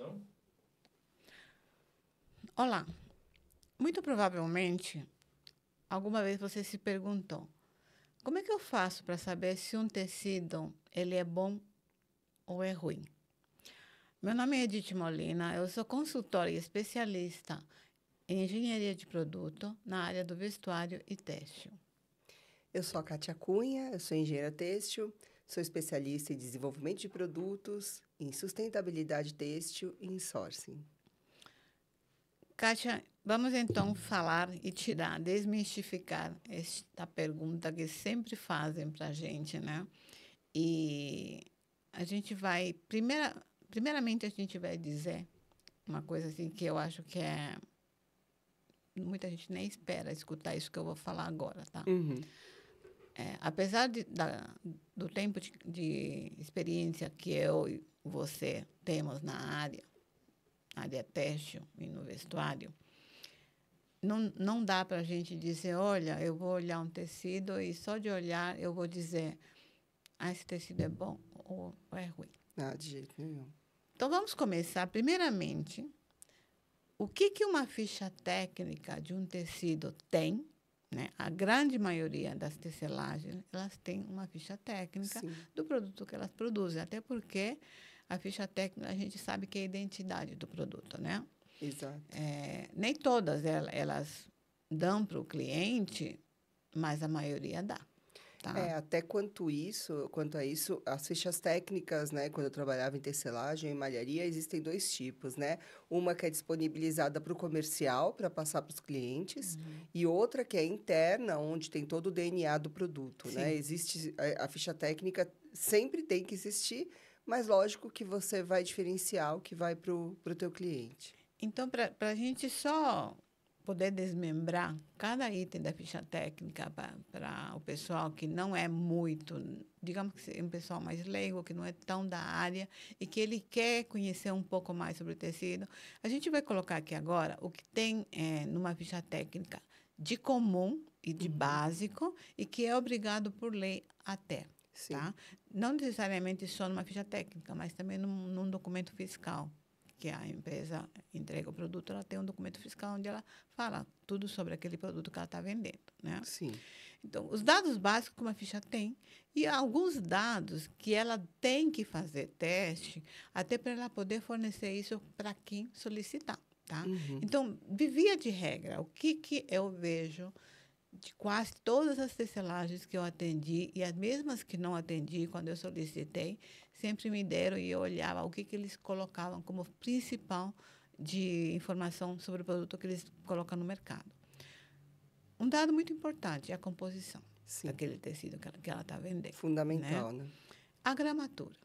disposição. Olá. Muito provavelmente, alguma vez você se perguntou, como é que eu faço para saber se um tecido ele é bom ou é ruim? Meu nome é Edith Molina, eu sou consultora e especialista em engenharia de produto na área do vestuário e têxtil. Eu sou a Kátia Cunha, eu sou engenheira têxtil, sou especialista em desenvolvimento de produtos, em sustentabilidade têxtil e em sourcing. Kátia, vamos então falar e desmistificar esta pergunta que sempre fazem para a gente, né? E a gente vai, primeiramente a gente vai dizer uma coisa assim que eu acho que muita gente nem espera escutar isso que eu vou falar agora, tá? Uhum. Apesar do tempo de experiência que eu e você temos na área têxtil e no vestuário, não dá para a gente dizer, olha, eu vou olhar um tecido e só de olhar eu vou dizer, esse tecido é bom ou é ruim. Ah, de jeito nenhum. Então, vamos começar, primeiramente, o que uma ficha técnica de um tecido tem, né? A grande maioria das tecelagens, elas têm uma ficha técnica Sim. do produto que elas produzem, até porque a ficha técnica, a gente sabe que é a identidade do produto, né? Exato. Nem todas elas dão para o cliente, mas a maioria dá. Tá? Até quanto a isso, as fichas técnicas, né? Quando eu trabalhava em tecelagem, em malharia, existem dois tipos, né? Uma que é disponibilizada para o comercial, para passar para os clientes, e outra que é interna, onde tem todo o DNA do produto, Sim. né? Existe a ficha técnica, sempre tem que existir, mas lógico que você vai diferenciar o que vai para o teu cliente. Então, para a gente só poder desmembrar cada item da ficha técnica para o pessoal que não é muito, digamos que é um pessoal mais leigo, que não é tão da área e que ele quer conhecer um pouco mais sobre o tecido, a gente vai colocar aqui agora o que tem numa ficha técnica de comum e de básico e que é obrigado por lei até. Sim. Tá? Não necessariamente só numa ficha técnica, mas também num documento fiscal, que a empresa entrega o produto, ela tem um documento fiscal onde ela fala tudo sobre aquele produto que ela está vendendo, né? Sim. Então, os dados básicos que uma ficha tem e alguns dados que ela tem que fazer teste até para ela poder fornecer isso para quem solicitar, tá? Uhum. Então, via de regra, o que eu vejo de quase todas as tecelagens que eu atendi e as mesmas que não atendi quando eu solicitei, sempre me deram e eu olhava o que eles colocavam como principal de informação sobre o produto que eles colocam no mercado. Um dado muito importante é a composição daquele tecido que ela está vendendo. Fundamental, né? A gramatura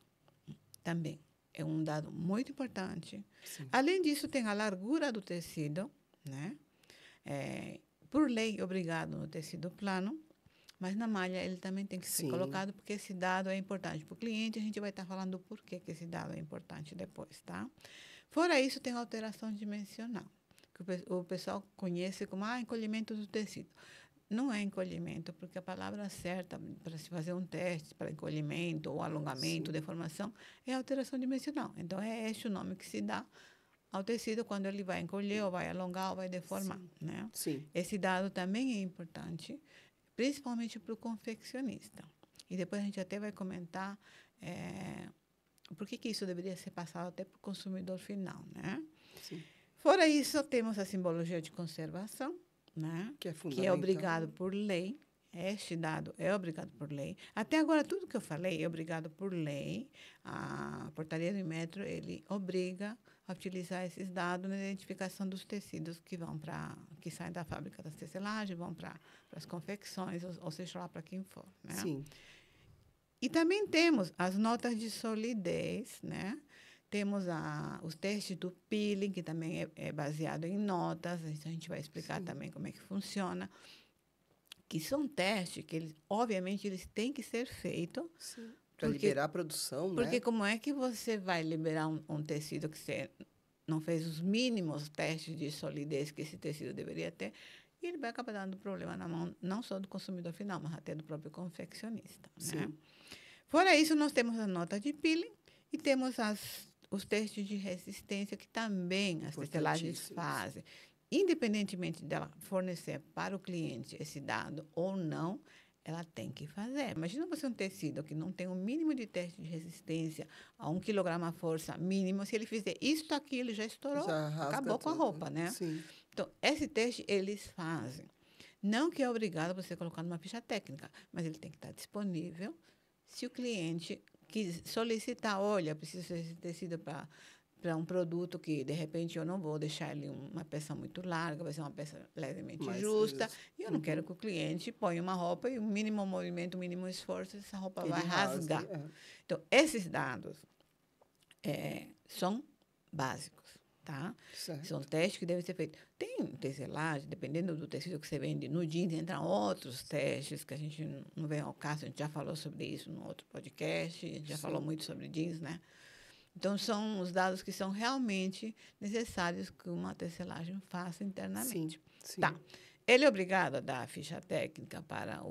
também é um dado muito importante. Sim. Além disso, tem a largura do tecido, né? Por lei, obrigado no tecido plano, mas na malha ele também tem que ser colocado, porque esse dado é importante para o cliente. A gente vai estar falando do porquê que esse dado é importante depois, tá? Fora isso, tem a alteração dimensional, que o pessoal conhece como encolhimento do tecido. Não é encolhimento, porque a palavra certa para se fazer um teste para encolhimento ou alongamento, deformação, é alteração dimensional. Então, é este o nome que se dá ao tecido quando ele vai encolher, ou vai alongar, ou vai deformar. Né? Sim. Esse dado também é importante, principalmente para o confeccionista. E depois a gente até vai comentar por que isso deveria ser passado até para o consumidor final. Né? Sim. Fora isso, temos a simbologia de conservação, né? Que é fundamental. Que é obrigado por lei. Este dado é obrigado por lei. Até agora, tudo que eu falei é obrigado por lei. A portaria do Inmetro, ele obriga a utilizar esses dados na identificação dos tecidos que saem da fábrica das tecelagens, vão para as confecções, ou seja lá para quem for. Né? Sim. E também temos as notas de solidez, né? Temos os testes do peeling, que também é baseado em notas. A gente vai explicar também como é que funciona. Que são testes que, obviamente, eles têm que ser feitos. Para liberar a produção, né? Porque como é que você vai liberar um tecido que você não fez os mínimos testes de solidez que esse tecido deveria ter? E ele vai acabar dando problema na mão, não só do consumidor final, mas até do próprio confeccionista. Né? Fora isso, nós temos a nota de peeling e temos os testes de resistência, que também as testelagens Importantíssimos. fazem. Independentemente dela fornecer para o cliente esse dado ou não, ela tem que fazer. Imagina você um tecido que não tem o mínimo de teste de resistência a 1 quilograma força mínimo. Se ele fizer isso aqui, ele já estourou, Já rasga acabou com a tudo. roupa, né? Sim. Então, esse teste eles fazem. Não que é obrigado você colocar numa ficha técnica, mas ele tem que estar disponível. Se o cliente solicitar, olha, preciso desse tecido para um produto que, de repente, eu não vou deixar ele uma peça muito larga, vai ser uma peça levemente Mas, justa, e eu não quero uhum. que o cliente ponha uma roupa e o mínimo movimento, o mínimo esforço, essa roupa Ele vai rasgue. rasgar. Então, esses dados são básicos, tá? Certo. São testes que devem ser feitos. Tem tecelagem, dependendo do tecido que você vende, no jeans entram outros testes que a gente não vem ao caso, a gente já falou sobre isso no outro podcast, a gente já falou muito sobre jeans, né? Então, são os dados que são realmente necessários que uma tecelagem faça internamente. Sim. Tá. Ele é obrigado a dar a ficha técnica para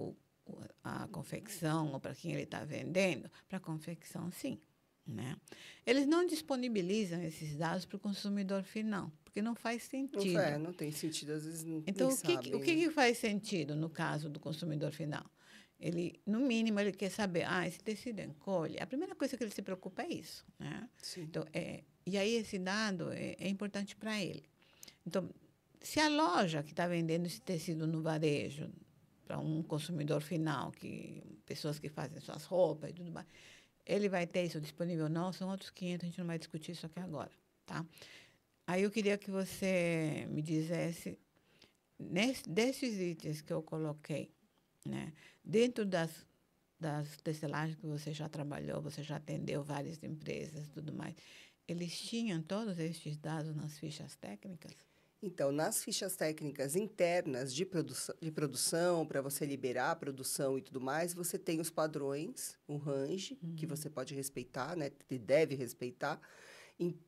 a confecção ou para quem ele está vendendo? Para a confecção, sim. Né? Eles não disponibilizam esses dados para o consumidor final, porque não faz sentido. Não tem sentido, às vezes Então, nem o que, sabem, o que né? que faz sentido no caso do consumidor final? Ele, no mínimo, ele quer saber, esse tecido encolhe. A primeira coisa que ele se preocupa é isso. Né? Sim. Então, e aí esse dado é importante para ele. Então, se a loja que está vendendo esse tecido no varejo para um consumidor final, pessoas que fazem suas roupas e tudo mais, ele vai ter isso disponível ou não, são outros 500, a gente não vai discutir isso aqui agora, tá? Aí eu queria que você me dissesse, desses itens que eu coloquei, né, dentro das tecelagens que você já trabalhou, você já atendeu várias empresas e tudo mais, eles tinham todos estes dados nas fichas técnicas? Então, nas fichas técnicas internas de produção, para você liberar a produção e tudo mais, você tem os padrões, o range, que você pode respeitar, né? E deve respeitar.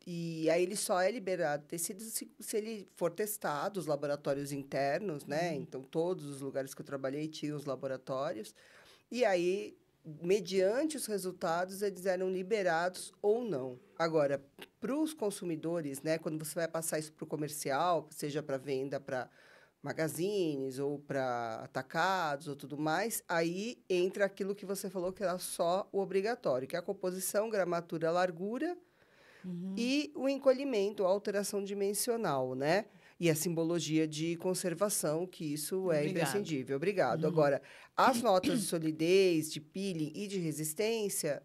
E aí ele só é liberado tecido se ele for testado, os laboratórios internos, né? Então, todos os lugares que eu trabalhei tinham os laboratórios. E aí, mediante os resultados, eles eram liberados ou não. Agora, para os consumidores, né, quando você vai passar isso para o comercial, seja para venda para magazines ou para atacados ou tudo mais, aí entra aquilo que você falou que era só o obrigatório, que é a composição, gramatura, largura e o encolhimento, a alteração dimensional, né? E a simbologia de conservação, que isso é imprescindível. Obrigado. Agora, as notas de solidez, de peeling e de resistência,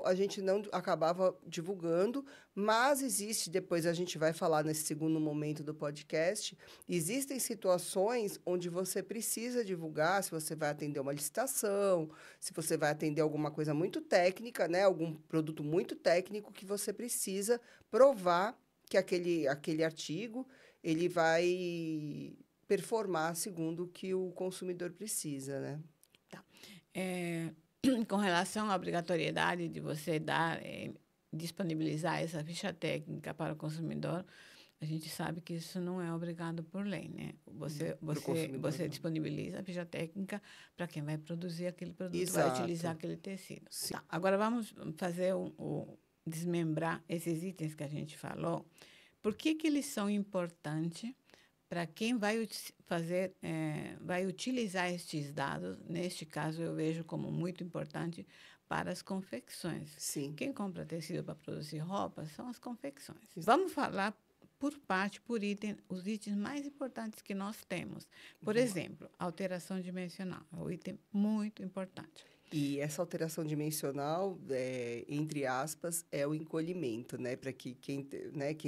a gente não acabava divulgando, mas existe, depois a gente vai falar nesse segundo momento do podcast, existem situações onde você precisa divulgar, se você vai atender uma licitação, se você vai atender alguma coisa muito técnica, né? Algum produto muito técnico que você precisa provar que aquele artigo ele vai performar segundo o que o consumidor precisa, né? Tá. Com relação à obrigatoriedade de você disponibilizar essa ficha técnica para o consumidor, a gente sabe que isso não é obrigado por lei, né? Você disponibiliza a ficha técnica para quem vai produzir aquele produto, Exato. vai utilizar aquele tecido. Tá. Agora vamos fazer desmembrar esses itens que a gente falou. Por que eles são importantes para quem vai vai utilizar estes dados? Neste caso, eu vejo como muito importante para as confecções. Sim. Quem compra tecido para produzir roupas são as confecções. Vamos falar por parte, por item, os itens mais importantes que nós temos. Por exemplo, alteração dimensional é um item muito importante. E essa alteração dimensional, entre aspas, é o encolhimento, né? Para que quem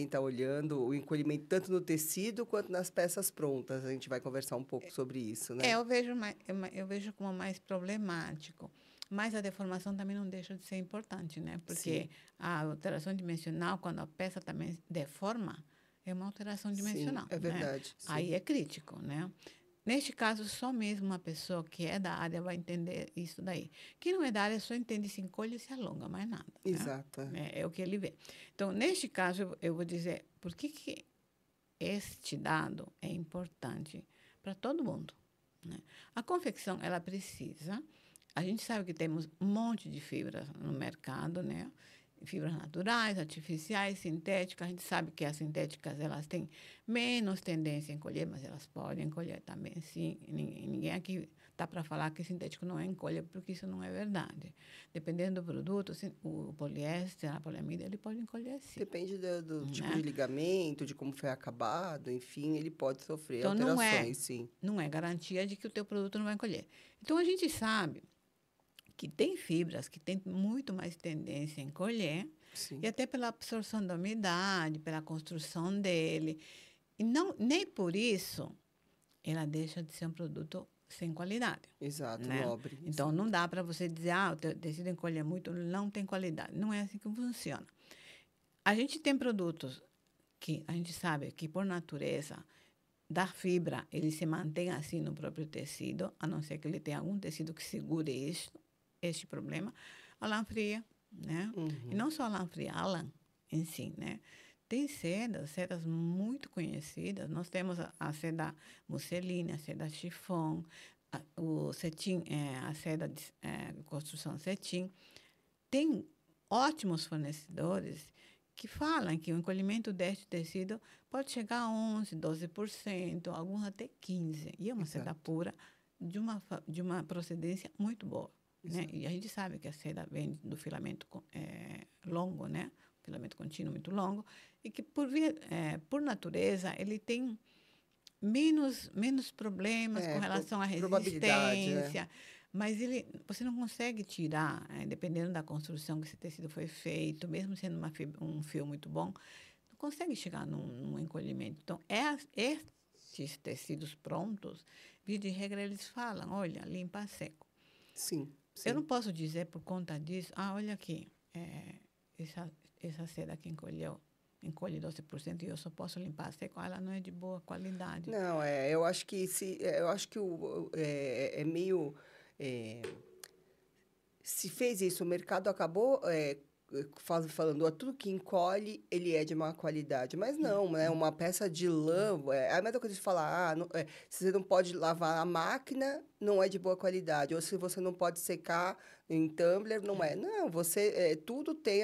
está olhando, o encolhimento tanto no tecido quanto nas peças prontas. A gente vai conversar um pouco sobre isso, né? Eu vejo como mais problemático. Mas a deformação também não deixa de ser importante, né? Porque a alteração dimensional, quando a peça também deforma, é uma alteração dimensional. Sim, é verdade. Né? Aí é crítico, né? Neste caso, só mesmo uma pessoa que é da área vai entender isso daí. Quem não é da área só entende se encolhe e se alonga, mais nada. Exato. Né? É o que ele vê. Então, neste caso, eu vou dizer por que este dado é importante para todo mundo. Né? A confecção, ela precisa... A gente sabe que temos um monte de fibras no mercado, né? fibras naturais, artificiais, sintéticas. A gente sabe que as sintéticas elas têm menos tendência a encolher, mas elas podem encolher também, sim. Ninguém aqui está para falar que sintético não encolhe, porque isso não é verdade. Dependendo do produto, o poliéster, a poliamida, ele pode encolher, sim. Depende do tipo Né? de ligamento, de como foi acabado, enfim, ele pode sofrer Então, alterações, sim. não é garantia de que o teu produto não vai encolher. Então, a gente sabe que tem fibras que têm muito mais tendência a encolher, Sim, e até pela absorção da umidade, pela construção dele. E não, nem por isso ela deixa de ser um produto sem qualidade, exato, né? nobre, Então, não exato. dá para você dizer, o tecido encolhe muito, não tem qualidade. Não é assim que funciona. A gente tem produtos que a gente sabe que, por natureza, da fibra, ele se mantém assim no próprio tecido, a não ser que ele tenha algum tecido que segure este problema. A lã fria, né? E Uhum. não só a lã fria, a lã em si, né? Tem sedas muito conhecidas. Nós temos a seda musseline, a seda chiffon, o cetim, a seda de construção cetim. Tem ótimos fornecedores que falam que o encolhimento deste tecido pode chegar a 11, 12%, alguns até 15%. E é uma seda Exato, pura de uma procedência muito boa. Né? exato. E a gente sabe que a seda vem do filamento longo, né? Filamento contínuo muito longo, e que, por natureza, ele tem menos problemas com É, relação à probabilidade, né? resistência, mas você não consegue tirar, dependendo da construção que esse tecido foi feito, mesmo sendo um fio muito bom, não consegue chegar num encolhimento. Então, estes tecidos prontos, via de regra, eles falam, olha, limpa seco. Sim, Eu não sim. posso dizer por conta disso, olha aqui, essa, essa seda que encolhe 12% e eu só posso limpar seco, ela não é de boa qualidade. Não, eu acho que eu acho que é meio é, se fez isso, o mercado acabou falando, tudo que encolhe, ele é de má qualidade. Mas não, né? Uma peça de lã, é a mesma coisa de falar, se você não pode lavar a máquina, não é de boa qualidade. Ou se você não pode secar em tumbler, não é. Não, tudo tem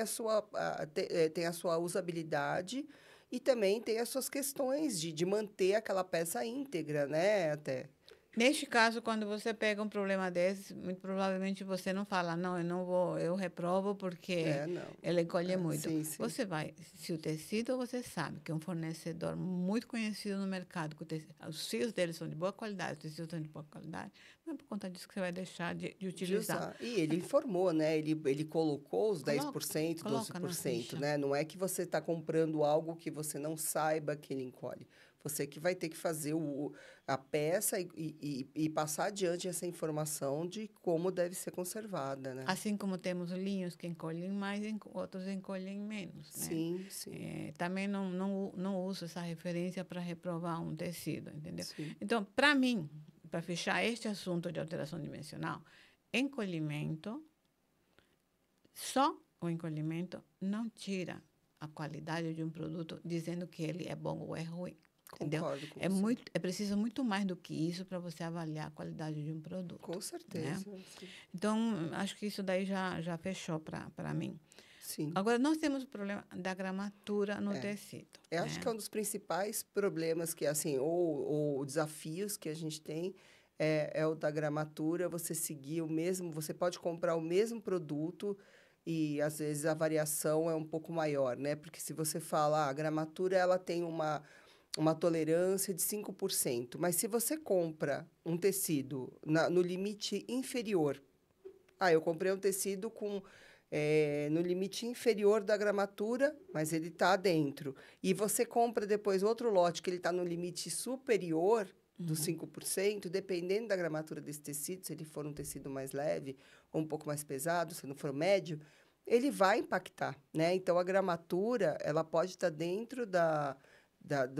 tem a sua usabilidade e também tem as suas questões de manter aquela peça íntegra, né? Até. Neste caso, quando você pega um problema desse, muito provavelmente você não fala, não, eu não vou, eu reprovo porque É, não. ele encolhe É, muito. sim, sim. Você vai, se o tecido você sabe que é um fornecedor muito conhecido no mercado, que os fios dele são de boa qualidade, os tecidos são de boa qualidade, não é por conta disso que você vai deixar de De utilizar. usar. E ele informou, né? Ele colocou os Coloca, 10%, coloca na 12%, ficha. né? Não é que você está comprando algo que você não saiba que ele encolhe. Você que vai ter que fazer a peça e passar adiante essa informação de como deve ser conservada, né? Assim como temos linhos que encolhem mais, outros encolhem menos, né? Sim, sim, Também não uso essa referência para reprovar um tecido, entendeu? sim. Então, para mim, para fechar este assunto de alteração dimensional, encolhimento, só o encolhimento não tira a qualidade de um produto dizendo que ele é bom ou é ruim, entendeu? Concordo com você. É preciso muito mais do que isso para você avaliar a qualidade de um produto, Com né? certeza, sim. Então, acho que isso daí já fechou para mim. Sim, Agora, nós temos o problema da gramatura no é. tecido, Eu acho que né? é um dos principais problemas que, assim, ou desafios que a gente tem é o da gramatura, você seguir o mesmo, você pode comprar o mesmo produto e, às vezes, a variação é um pouco maior, né? Porque se você fala, a gramatura, ela tem uma tolerância de 5%, mas se você compra um tecido no limite inferior, eu comprei um tecido no limite inferior da gramatura, mas ele está dentro. E você compra depois outro lote que ele está no limite superior dos 5%, dependendo da gramatura desse tecido, se ele for um tecido mais leve ou um pouco mais pesado, se não for médio, ele vai impactar, né? Então, a gramatura, ela pode estar dentro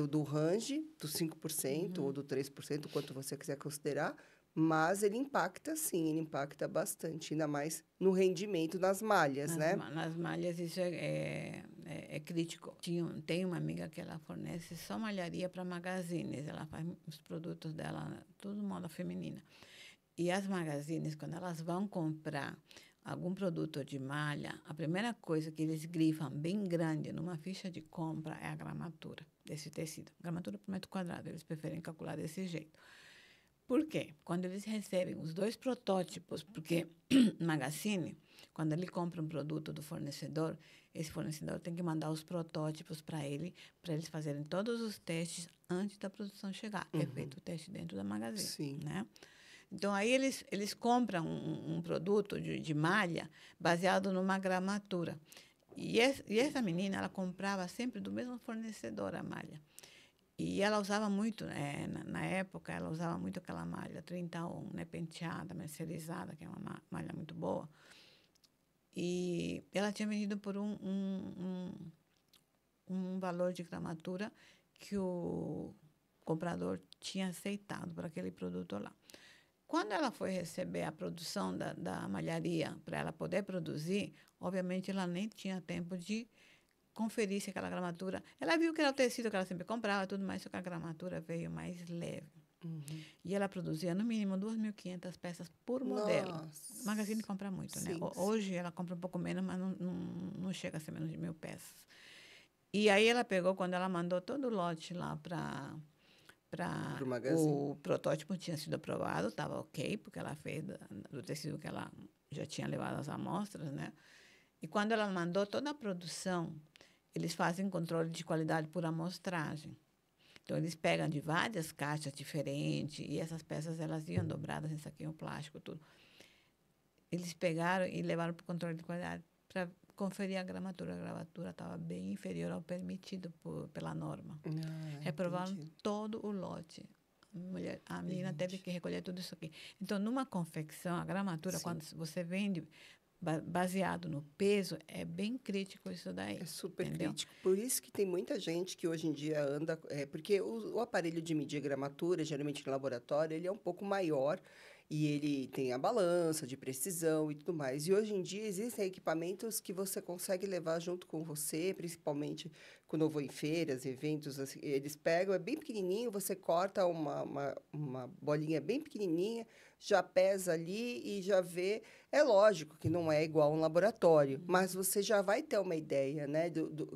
do range dos 5% ou Uhum. do 3%, quanto você quiser considerar, mas ele impacta sim, ele impacta bastante, ainda mais no rendimento nas malhas, né? Nas malhas, isso é crítico. Tem uma amiga que ela fornece só malharia para magazines. Ela faz os produtos dela, tudo moda feminina. E as magazines, quando elas vão comprar algum produto de malha, a primeira coisa que eles grifam bem grande numa ficha de compra é a gramatura desse tecido. Gramatura por metro quadrado, eles preferem calcular desse jeito. Por quê? Quando eles recebem os 2 protótipos, porque Magazine, quando ele compra um produto do fornecedor, esse fornecedor tem que mandar os protótipos para eles fazerem todos os testes antes da produção chegar. É feito o teste dentro da Magazine. Sim. Né? Então, aí eles compram um produto de malha baseado numa gramatura. E essa menina, ela comprava sempre do mesmo fornecedor a malha. E ela usava muito, na época, ela usava muito aquela malha 30-1, né, penteada, mercerizada, que é uma malha muito boa. E ela tinha vendido por um valor de gramatura que o comprador tinha aceitado para aquele produto lá. Quando ela foi receber a produção da malharia para ela poder produzir, obviamente ela nem tinha tempo de conferir se aquela gramatura... Ela viu que era o tecido que ela sempre comprava, tudo mais, só que a gramatura veio mais leve. E ela produzia, no mínimo, 2.500 peças por modelo. Nossa. O Magazine compra muito, né? Sim, Hoje ela compra um pouco menos, mas não chega a ser menos de 1.000 peças. E aí ela pegou, quando ela mandou todo o lote lá para Pro Magazine. o protótipo tinha sido aprovado, estava ok, porque ela fez do tecido que ela já tinha levado as amostras, né? E quando ela mandou toda a produção, eles fazem controle de qualidade por amostragem. Então, eles pegam de várias caixas diferentes e essas peças, elas iam dobradas em saquinho plástico, tudo. Eles pegaram e levaram para o controle de qualidade para conferir a gramatura. A gramatura estava bem inferior ao permitido pela norma. Reprovaram Entendi. todo o lote. A menina teve que recolher tudo isso aqui. Então, numa confecção, a gramatura, quando você vende baseado no peso, é bem crítico isso daí. É super entendeu? crítico. Por isso que tem muita gente que hoje em dia anda... porque o aparelho de medir gramatura, geralmente no laboratório, ele é um pouco maior e ele tem a balança de precisão e tudo mais. E hoje em dia existem equipamentos que você consegue levar junto com você, principalmente quando eu vou em feiras, eventos, assim, eles pegam, é bem pequenininho, você corta uma bolinha bem pequenininha, já pesa ali e já vê. É lógico que não é igual a um laboratório, mas você já vai ter uma ideia, né?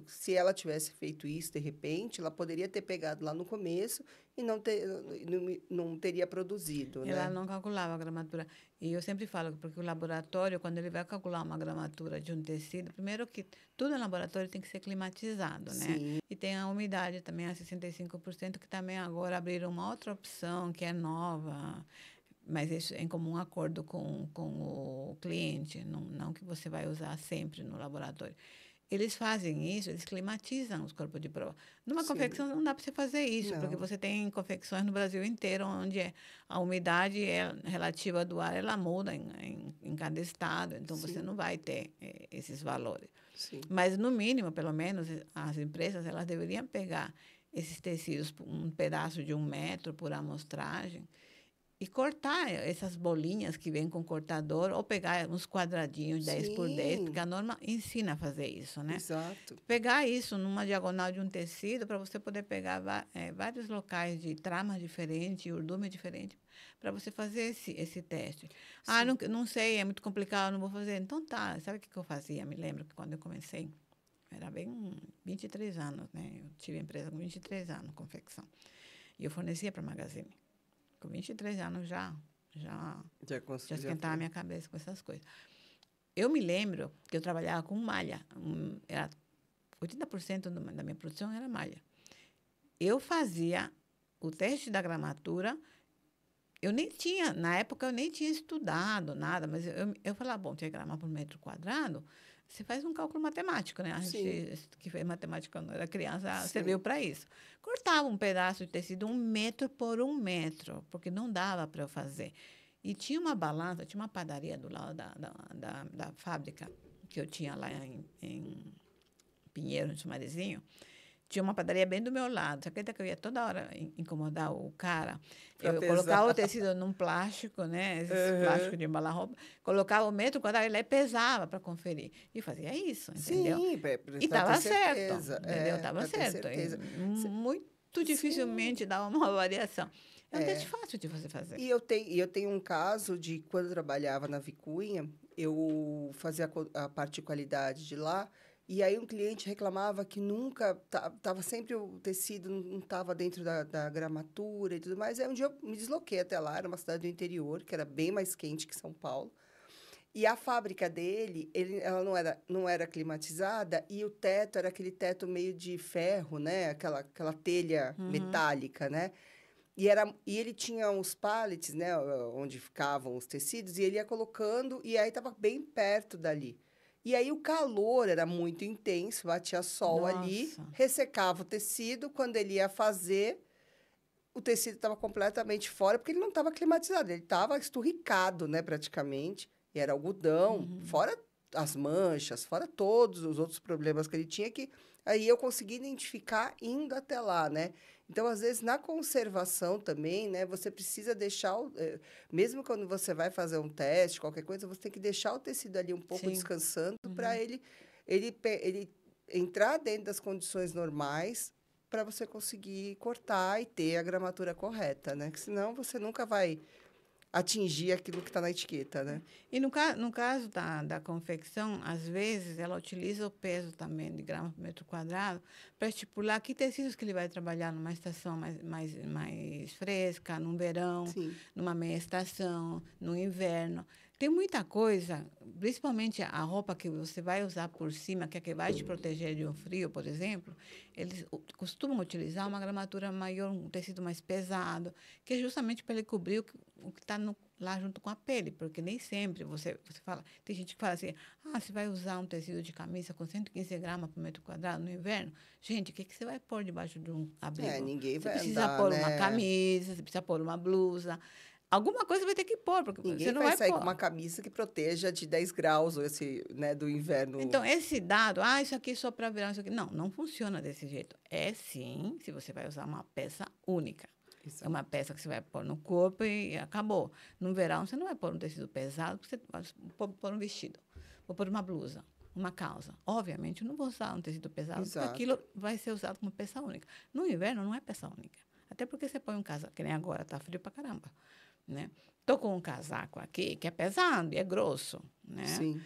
Se ela tivesse feito isso de repente, ela poderia ter pegado lá no começo e não teria produzido, Ela né? não calculava a gramatura. E eu sempre falo, porque o laboratório, quando ele vai calcular uma gramatura de um tecido, primeiro que tudo em laboratório tem que ser climatizado, né? Sim. E tem a umidade também a 65%, que também agora abriram uma outra opção, que é nova, mas isso é em comum acordo com o cliente, não que você vai usar sempre no laboratório. Eles fazem isso, eles climatizam os corpos de prova. Numa Sim. confecção não dá para você fazer isso, porque Não. você tem confecções no Brasil inteiro onde a umidade relativa do ar ela muda em cada estado, então Sim. você não vai ter esses valores. Sim. Mas, no mínimo, pelo menos, as empresas elas deveriam pegar esses tecidos, um pedaço de 1 metro por amostragem, e cortar essas bolinhas que vêm com cortador, ou pegar uns quadradinhos 10 por 10, porque Sim. a norma ensina a fazer isso, né? Exato. Pegar isso numa diagonal de um tecido para você poder pegar vários locais de tramas diferentes, urdume diferente, para você fazer esse teste. Ah, não sei, é muito complicado, não vou fazer. Então tá, sabe o que eu fazia? Me lembro que quando eu comecei, era bem 23 anos, né? Eu tive empresa com 23 anos, confecção. E eu fornecia para a Magazine. Com 23 anos já esquentava a minha cabeça com essas coisas. Eu me lembro que eu trabalhava com malha. 80% da minha produção era malha. Eu fazia o teste da gramatura. Na época, eu nem tinha estudado nada, mas eu falava, bom, tinha que gramar por metro quadrado, você faz um cálculo matemático, né? A gente que fez matemática quando era criança serviu para isso. Cortava um pedaço de tecido 1 metro por 1 metro, porque não dava para eu fazer. E tinha uma balança, tinha uma padaria do lado da fábrica que eu tinha lá em Pinheiro, no Sumarezinho. Tinha uma padaria bem do meu lado. Você acredita que eu ia toda hora incomodar o cara? Eu colocava o tecido num plástico, né? Esse plástico de embalar roupa. Colocava o metro quadrado e lá pesava para conferir. E fazia isso, entendeu? Sim, E estava certo, certeza. entendeu? Estava certo. Muito dificilmente dava uma variação. É um teste fácil de você fazer. E eu tenho um caso de quando eu trabalhava na Vicunha, eu fazia a parte de qualidade de lá, e aí um cliente reclamava que nunca, estava sempre o tecido, não estava dentro da gramatura e tudo mais. Aí um dia eu me desloquei até lá, era uma cidade do interior, que era bem mais quente que São Paulo. E a fábrica dele, ela não era climatizada e o teto era aquele teto meio de ferro, né? Aquela telha metálica, né? E ele tinha uns pallets, né? Onde ficavam os tecidos, e ele ia colocando, e aí estava bem perto dali. E aí o calor era muito intenso, batia sol ali, Nossa. ressecava o tecido. Quando ele ia fazer, o tecido estava completamente fora, porque ele não estava climatizado, ele estava esturricado, né, praticamente. E era algodão, fora as manchas, fora todos os outros problemas que ele tinha, que aí eu consegui identificar indo até lá, né? Então, às vezes, na conservação também, né, você precisa deixar, mesmo quando você vai fazer um teste, qualquer coisa, você tem que deixar o tecido ali um pouco Sim. descansando para ele entrar dentro das condições normais para você conseguir cortar e ter a gramatura correta, né? Que senão você nunca vai atingir aquilo que está na etiqueta, né? E no caso da confecção, às vezes, ela utiliza o peso também de gramas por metro quadrado para estipular que tecidos que ele vai trabalhar numa estação mais fresca, num verão, Sim. numa meia estação, no inverno. Tem muita coisa, principalmente a roupa que você vai usar por cima, que é que vai te proteger de um frio, por exemplo, eles costumam utilizar uma gramatura maior, um tecido mais pesado, que é justamente para ele cobrir o que está lá junto com a pele, porque nem sempre você fala. Tem gente que fala assim: você vai usar um tecido de camisa com 115 gramas por metro quadrado no inverno? Gente, o que você vai pôr debaixo de um abrigo? Ninguém Você vai precisa andar, pôr uma né? camisa, você precisa pôr uma blusa. Alguma coisa vai ter que pôr, porque você Ninguém não vai vai sair com pôr. uma camisa que proteja de 10 graus, né, do inverno. Então, esse dado, isso aqui é só para verão, isso aqui. Não, não funciona desse jeito. É sim, se você vai usar uma peça única. É Exato. uma peça que você vai pôr no corpo e acabou. No verão, você não vai pôr um tecido pesado, porque você vai pôr um vestido, vou pôr uma blusa, uma calça. Obviamente, eu não vou usar um tecido pesado, porque Exato. aquilo vai ser usado como peça única. No inverno, não é peça única. Até porque você põe um casaco, que nem agora, tá frio pra caramba, né? Tô com um casaco aqui que é pesado e é grosso, né? Sim.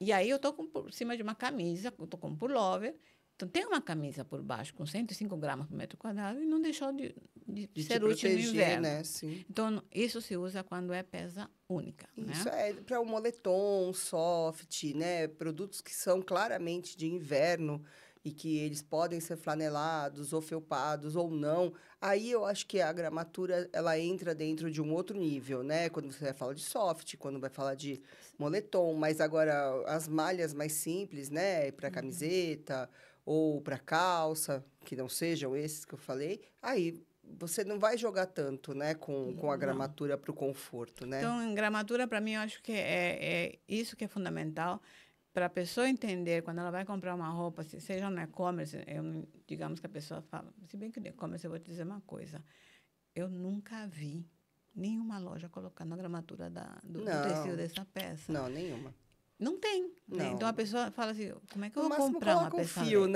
E aí eu tô por cima de uma camisa, eu tô com um pullover. Então, tem uma camisa por baixo com 105 gramas por metro quadrado e não deixou de De te ser útil no proteger, inverno. né? Sim. Então, isso se usa quando é peça única, Isso né? é para um moletom, soft, né? Produtos que são claramente de inverno e que eles podem ser flanelados ou felpados ou não. Aí eu acho que a gramatura ela entra dentro de um outro nível, né? Quando você vai falar de soft, quando vai falar de moletom, mas agora as malhas mais simples, né? Para camiseta ou para calça, que não sejam esses que eu falei, aí você não vai jogar tanto, né, com a Não. gramatura para o conforto, né? Então, em gramatura, para mim, eu acho que é isso que é fundamental para a pessoa entender, quando ela vai comprar uma roupa, seja no e-commerce, digamos que a pessoa fala, se bem que no e-commerce eu vou te dizer uma coisa, eu nunca vi nenhuma loja colocando a gramatura do tecido Não, dessa peça. não, nenhuma. Não tem, né? Então, a Não. pessoa fala assim, como é que eu No vou máximo comprar uma coloca um peça fio, dessa?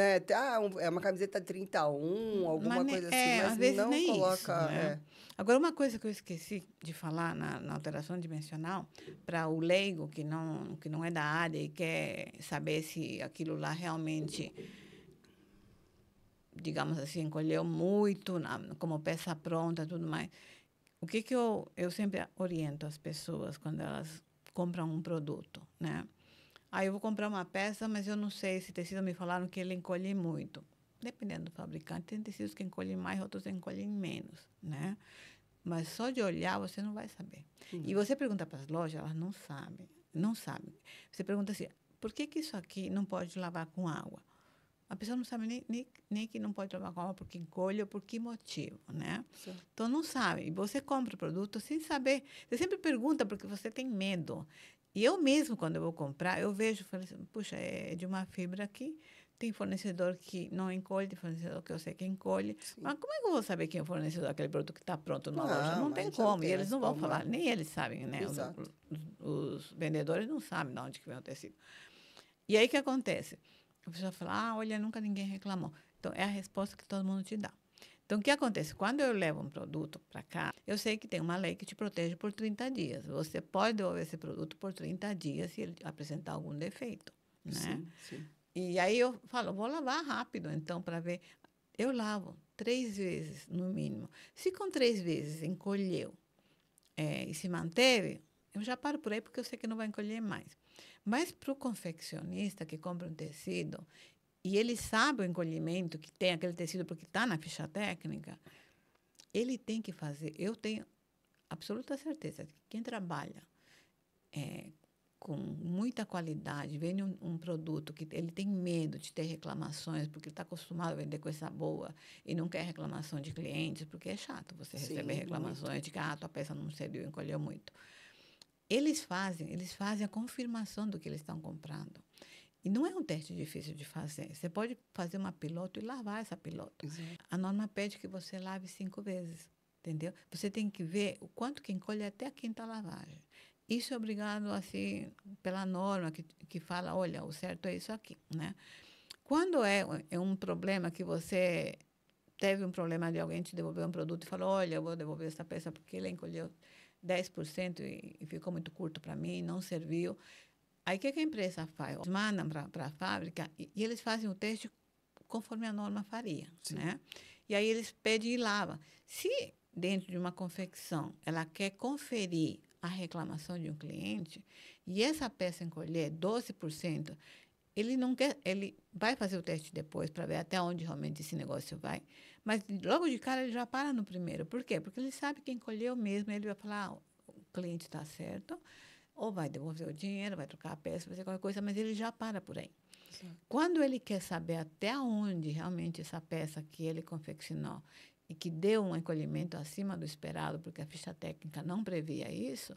né? É uma camiseta 31, alguma coisa assim, Às mas vezes não nem isso, coloca. né? Agora, uma coisa que eu esqueci de falar na alteração dimensional, para o leigo que não é da área e quer saber se aquilo lá realmente, digamos assim, encolheu muito como peça pronta e tudo mais. O que eu sempre oriento as pessoas quando elas compram um produto, né? Eu vou comprar uma peça, mas eu não sei se tecido me falaram que ele encolhe muito. Dependendo do fabricante, tem tecidos que encolhem mais, outros encolhem menos, né? Mas só de olhar você não vai saber. E Não. você pergunta para as lojas, elas não sabem, não sabem. Você pergunta assim, por que isso aqui não pode lavar com água? A pessoa não sabe nem que não pode lavar com água porque encolhe ou por que motivo, né? Certo. Então, não sabe. E você compra o produto sem saber. Você sempre pergunta porque você tem medo. E eu mesmo, quando eu vou comprar, eu vejo, falo assim, puxa, é de uma fibra que tem fornecedor que não encolhe, tem fornecedor que eu sei que encolhe. Sim. Mas como é que eu vou saber quem é o fornecedor daquele produto que está pronto numa loja? Não, Não tem mas já não como. E tem eles mais não vão como, falar, é. nem eles sabem, né? Exato. Os vendedores não sabem de onde que vem o tecido. E aí, o que acontece? A pessoa fala, olha, nunca ninguém reclamou. Então, é a resposta que todo mundo te dá. Então, o que acontece? Quando eu levo um produto para cá, eu sei que tem uma lei que te protege por 30 dias. Você pode devolver esse produto por 30 dias se ele apresentar algum defeito, né? Sim, sim. E aí eu falo, vou lavar rápido, então, para ver. Eu lavo 3 vezes, no mínimo. Se com 3 vezes encolheu e se manteve, eu já paro por aí porque eu sei que não vai encolher mais. Mas para o confeccionista que compra um tecido e ele sabe o encolhimento que tem aquele tecido porque está na ficha técnica, ele tem que fazer. Eu tenho absoluta certeza que quem trabalha com muita qualidade, vende um produto que ele tem medo de ter reclamações, porque ele está acostumado a vender coisa boa e não quer reclamação de clientes, porque é chato você receber Sim, reclamações muito. de que tua peça não serviu, encolheu muito. Eles fazem a confirmação do que eles estão comprando. E não é um teste difícil de fazer. Você pode fazer uma piloto e lavar essa piloto. Exato. A norma pede que você lave 5 vezes, entendeu? Você tem que ver o quanto que encolhe até a quinta lavagem. Isso é obrigado, assim, pela norma que fala, olha, o certo é isso aqui, né? Quando é um problema que você teve um problema de alguém te devolver um produto e falou, olha, eu vou devolver essa peça porque ele encolheu 10% e ficou muito curto para mim, não serviu. Aí, o que a empresa faz? Eles mandam para a fábrica e eles fazem o teste conforme a norma faria, Sim. né? E aí eles pedem e lavam. Se dentro de uma confecção ela quer conferir a reclamação de um cliente e essa peça encolher 12%, ele não quer, ele vai fazer o teste depois para ver até onde realmente esse negócio vai, mas logo de cara ele já para no primeiro. Por quê? Porque ele sabe que encolheu mesmo, ele vai falar, o cliente está certo, ou vai devolver o dinheiro, vai trocar a peça, vai fazer qualquer coisa, mas ele já para por aí. Exato. Quando ele quer saber até onde realmente essa peça que ele confeccionou e que deu um encolhimento acima do esperado, porque a ficha técnica não previa isso,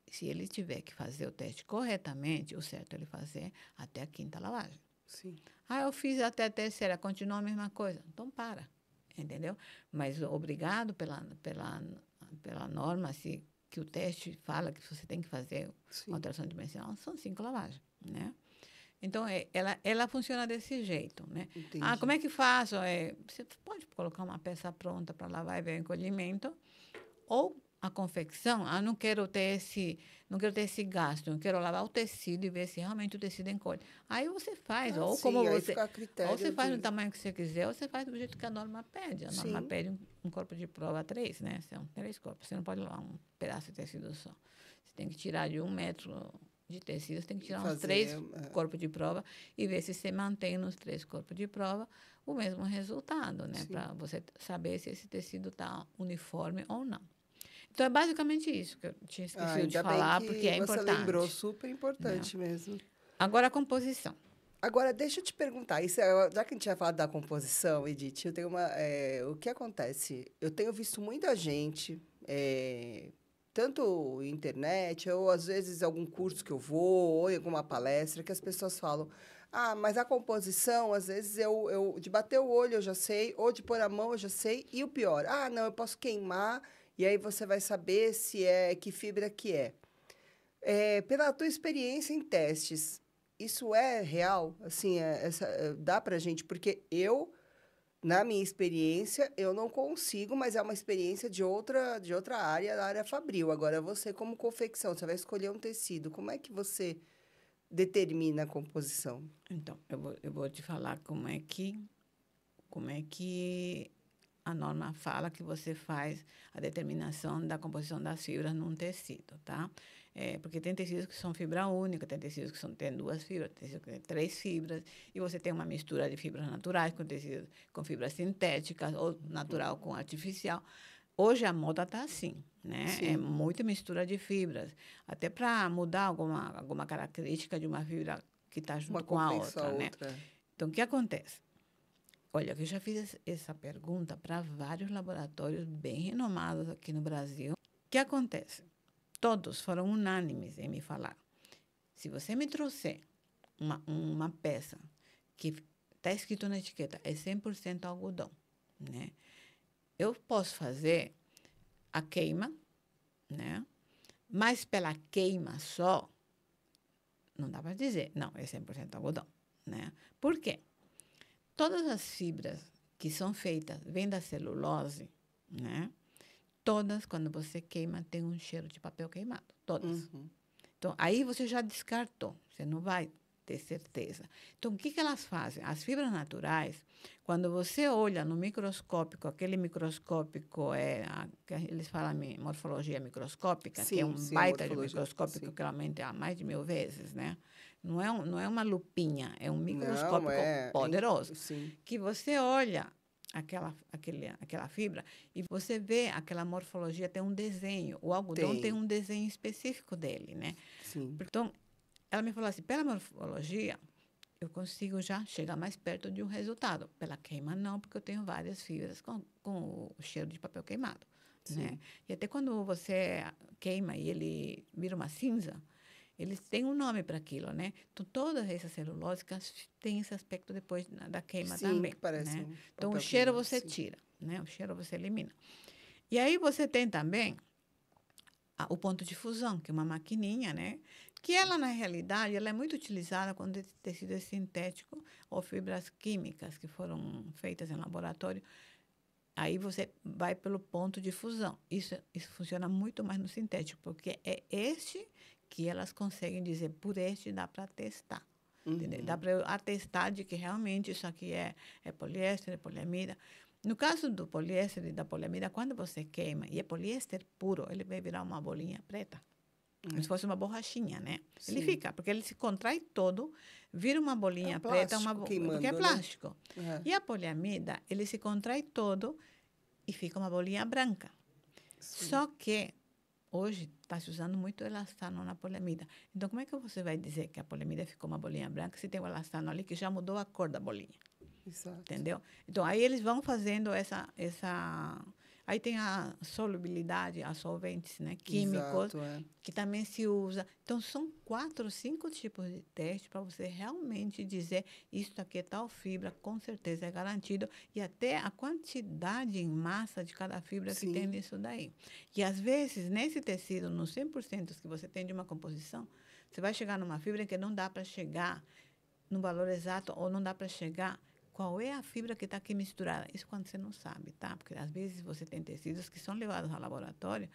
se ele tiver que fazer o teste corretamente, o certo é ele fazer até a quinta lavagem. Sim. Eu fiz até a terceira, continua a mesma coisa. Então, para, entendeu? Mas obrigado pela norma, se que o teste fala que você tem que fazer Sim. alteração dimensional, são 5 lavagens, né? Então, ela funciona desse jeito, né? Entendi. Como é que faço? Você pode colocar uma peça pronta para lavar e ver o encolhimento, ou a confecção, não quero ter esse gasto, não quero lavar o tecido e ver se realmente o tecido encolhe. Aí você faz, ou como Sim, aí você, fica a ou critério você faz no de... tamanho que você quiser, ou você faz do jeito que a norma pede. A norma Sim. pede um corpo de prova 3, né? São 3 corpos. Você não pode lavar um pedaço de tecido só. Você tem que tirar de 1 metro de tecido, você tem que tirar uns 3 corpos de prova e ver se você mantém nos 3 corpos de prova o mesmo resultado, né? Para você saber se esse tecido está uniforme ou não. Então, é basicamente isso que eu tinha esquecido de Ainda bem falar, porque que é você lembrou, importante, super né? importante mesmo. Agora, a composição. Agora, deixa eu te perguntar, já que a gente tinha falado da composição, Edith, eu tenho o que acontece? Eu tenho visto muita gente, tanto internet, ou às vezes algum curso que eu vou, ou em alguma palestra, que as pessoas falam, mas a composição, às vezes, de bater o olho eu já sei, ou de pôr a mão eu já sei, e o pior, não, eu posso queimar, e aí você vai saber que fibra que é. Pela tua experiência em testes, isso é real? Assim, dá pra gente? Porque na minha experiência, eu não consigo, mas é uma experiência de outra área, da área fabril. Agora, você, como confecção, você vai escolher um tecido, como é que você determina a composição? Então, eu vou te falar como é que a norma fala que você faz a determinação da composição das fibras num tecido, tá? Porque tem tecidos que são fibra única, tem tecidos que tem 2 fibras, tem tecidos que tem 3 fibras, e você tem uma mistura de fibras naturais com fibras sintéticas, ou natural com artificial. Hoje a moda está assim, né? É Sim. muita mistura de fibras, até para mudar alguma característica de uma fibra que está junto Uma com a compensa a outra, né? outra. Então, o que acontece? Olha, eu já fiz essa pergunta para vários laboratórios bem renomados aqui no Brasil. O que acontece? Todos foram unânimes em me falar. Se você me trouxer uma peça que está escrito na etiqueta, é 100% algodão, né? Eu posso fazer a queima, né? Mas pela queima só, não dá para dizer, não, é 100% algodão, né? Por quê? Todas as fibras que são feitas, vêm da celulose, né? Todas, quando você queima, tem um cheiro de papel queimado. Todas. Uhum. Então, aí você já descartou. Você não vai ter certeza. Então, o que elas fazem? As fibras naturais, quando você olha no microscópico, aquele microscópico que eles falam morfologia microscópica, que é Sim, um sim, a baita de morfologia. microscópico Sim. que aumenta mais de 1000 vezes, né? Não é uma lupinha, é um Não, microscópico poderoso. sim. Que você olha aquela fibra e você vê aquela morfologia, tem um desenho. O algodão tem Tem, um desenho específico dele, né? sim. Então, ela me falou assim, pela morfologia, eu consigo já chegar mais perto de um resultado. Pela queima, não, porque eu tenho várias fibras com o cheiro de papel queimado, né? Sim. E até quando você queima e ele vira uma cinza, eles têm um nome para aquilo, né? Então, todas essas celulósicas têm esse aspecto depois da queima Sim, também, que parece né? um Então, o papel cheiro queimado, você sim. tira, né? O cheiro você elimina. E aí você tem também o ponto de fusão, que é uma maquininha, né? Que ela, na realidade, ela é muito utilizada quando esse tecido é sintético ou fibras químicas que foram feitas em laboratório. Aí você vai pelo ponto de fusão. Isso funciona muito mais no sintético, porque é este que elas conseguem dizer, por este dá para testar. Entendeu? Dá Uhum. para atestar de que realmente isso aqui é poliéster, é poliamida. No caso do poliéster e da poliamida, quando você queima e é poliéster puro, ele vai virar uma bolinha preta. Como se fosse uma borrachinha, né? Ele Sim. fica, porque ele se contrai todo, vira uma É o bolinha preta, plástico porque é queimando, né? plástico. É. E a poliamida, ele se contrai todo e fica uma bolinha branca. Sim. Só que hoje está se usando muito elastano na poliamida. Então, como é que você vai dizer que a poliamida ficou uma bolinha branca se tem o elastano ali que já mudou a cor da bolinha? Exato. Entendeu? Então, aí eles vão fazendo essa. Aí tem a solubilidade, a solventes, né? Químicos, Exato, é. que também se usa. Então, são 4, 5 tipos de teste para você realmente dizer isso aqui é tal fibra, com certeza é garantido, e até a quantidade em massa de cada fibra que tem Sim. nisso daí. E, às vezes, nesse tecido, nos 100% que você tem de uma composição, você vai chegar numa fibra que não dá para chegar no valor exato ou não dá para chegar qual é a fibra que está aqui misturada. Isso quando você não sabe, tá? Porque às vezes você tem tecidos que são levados ao laboratório,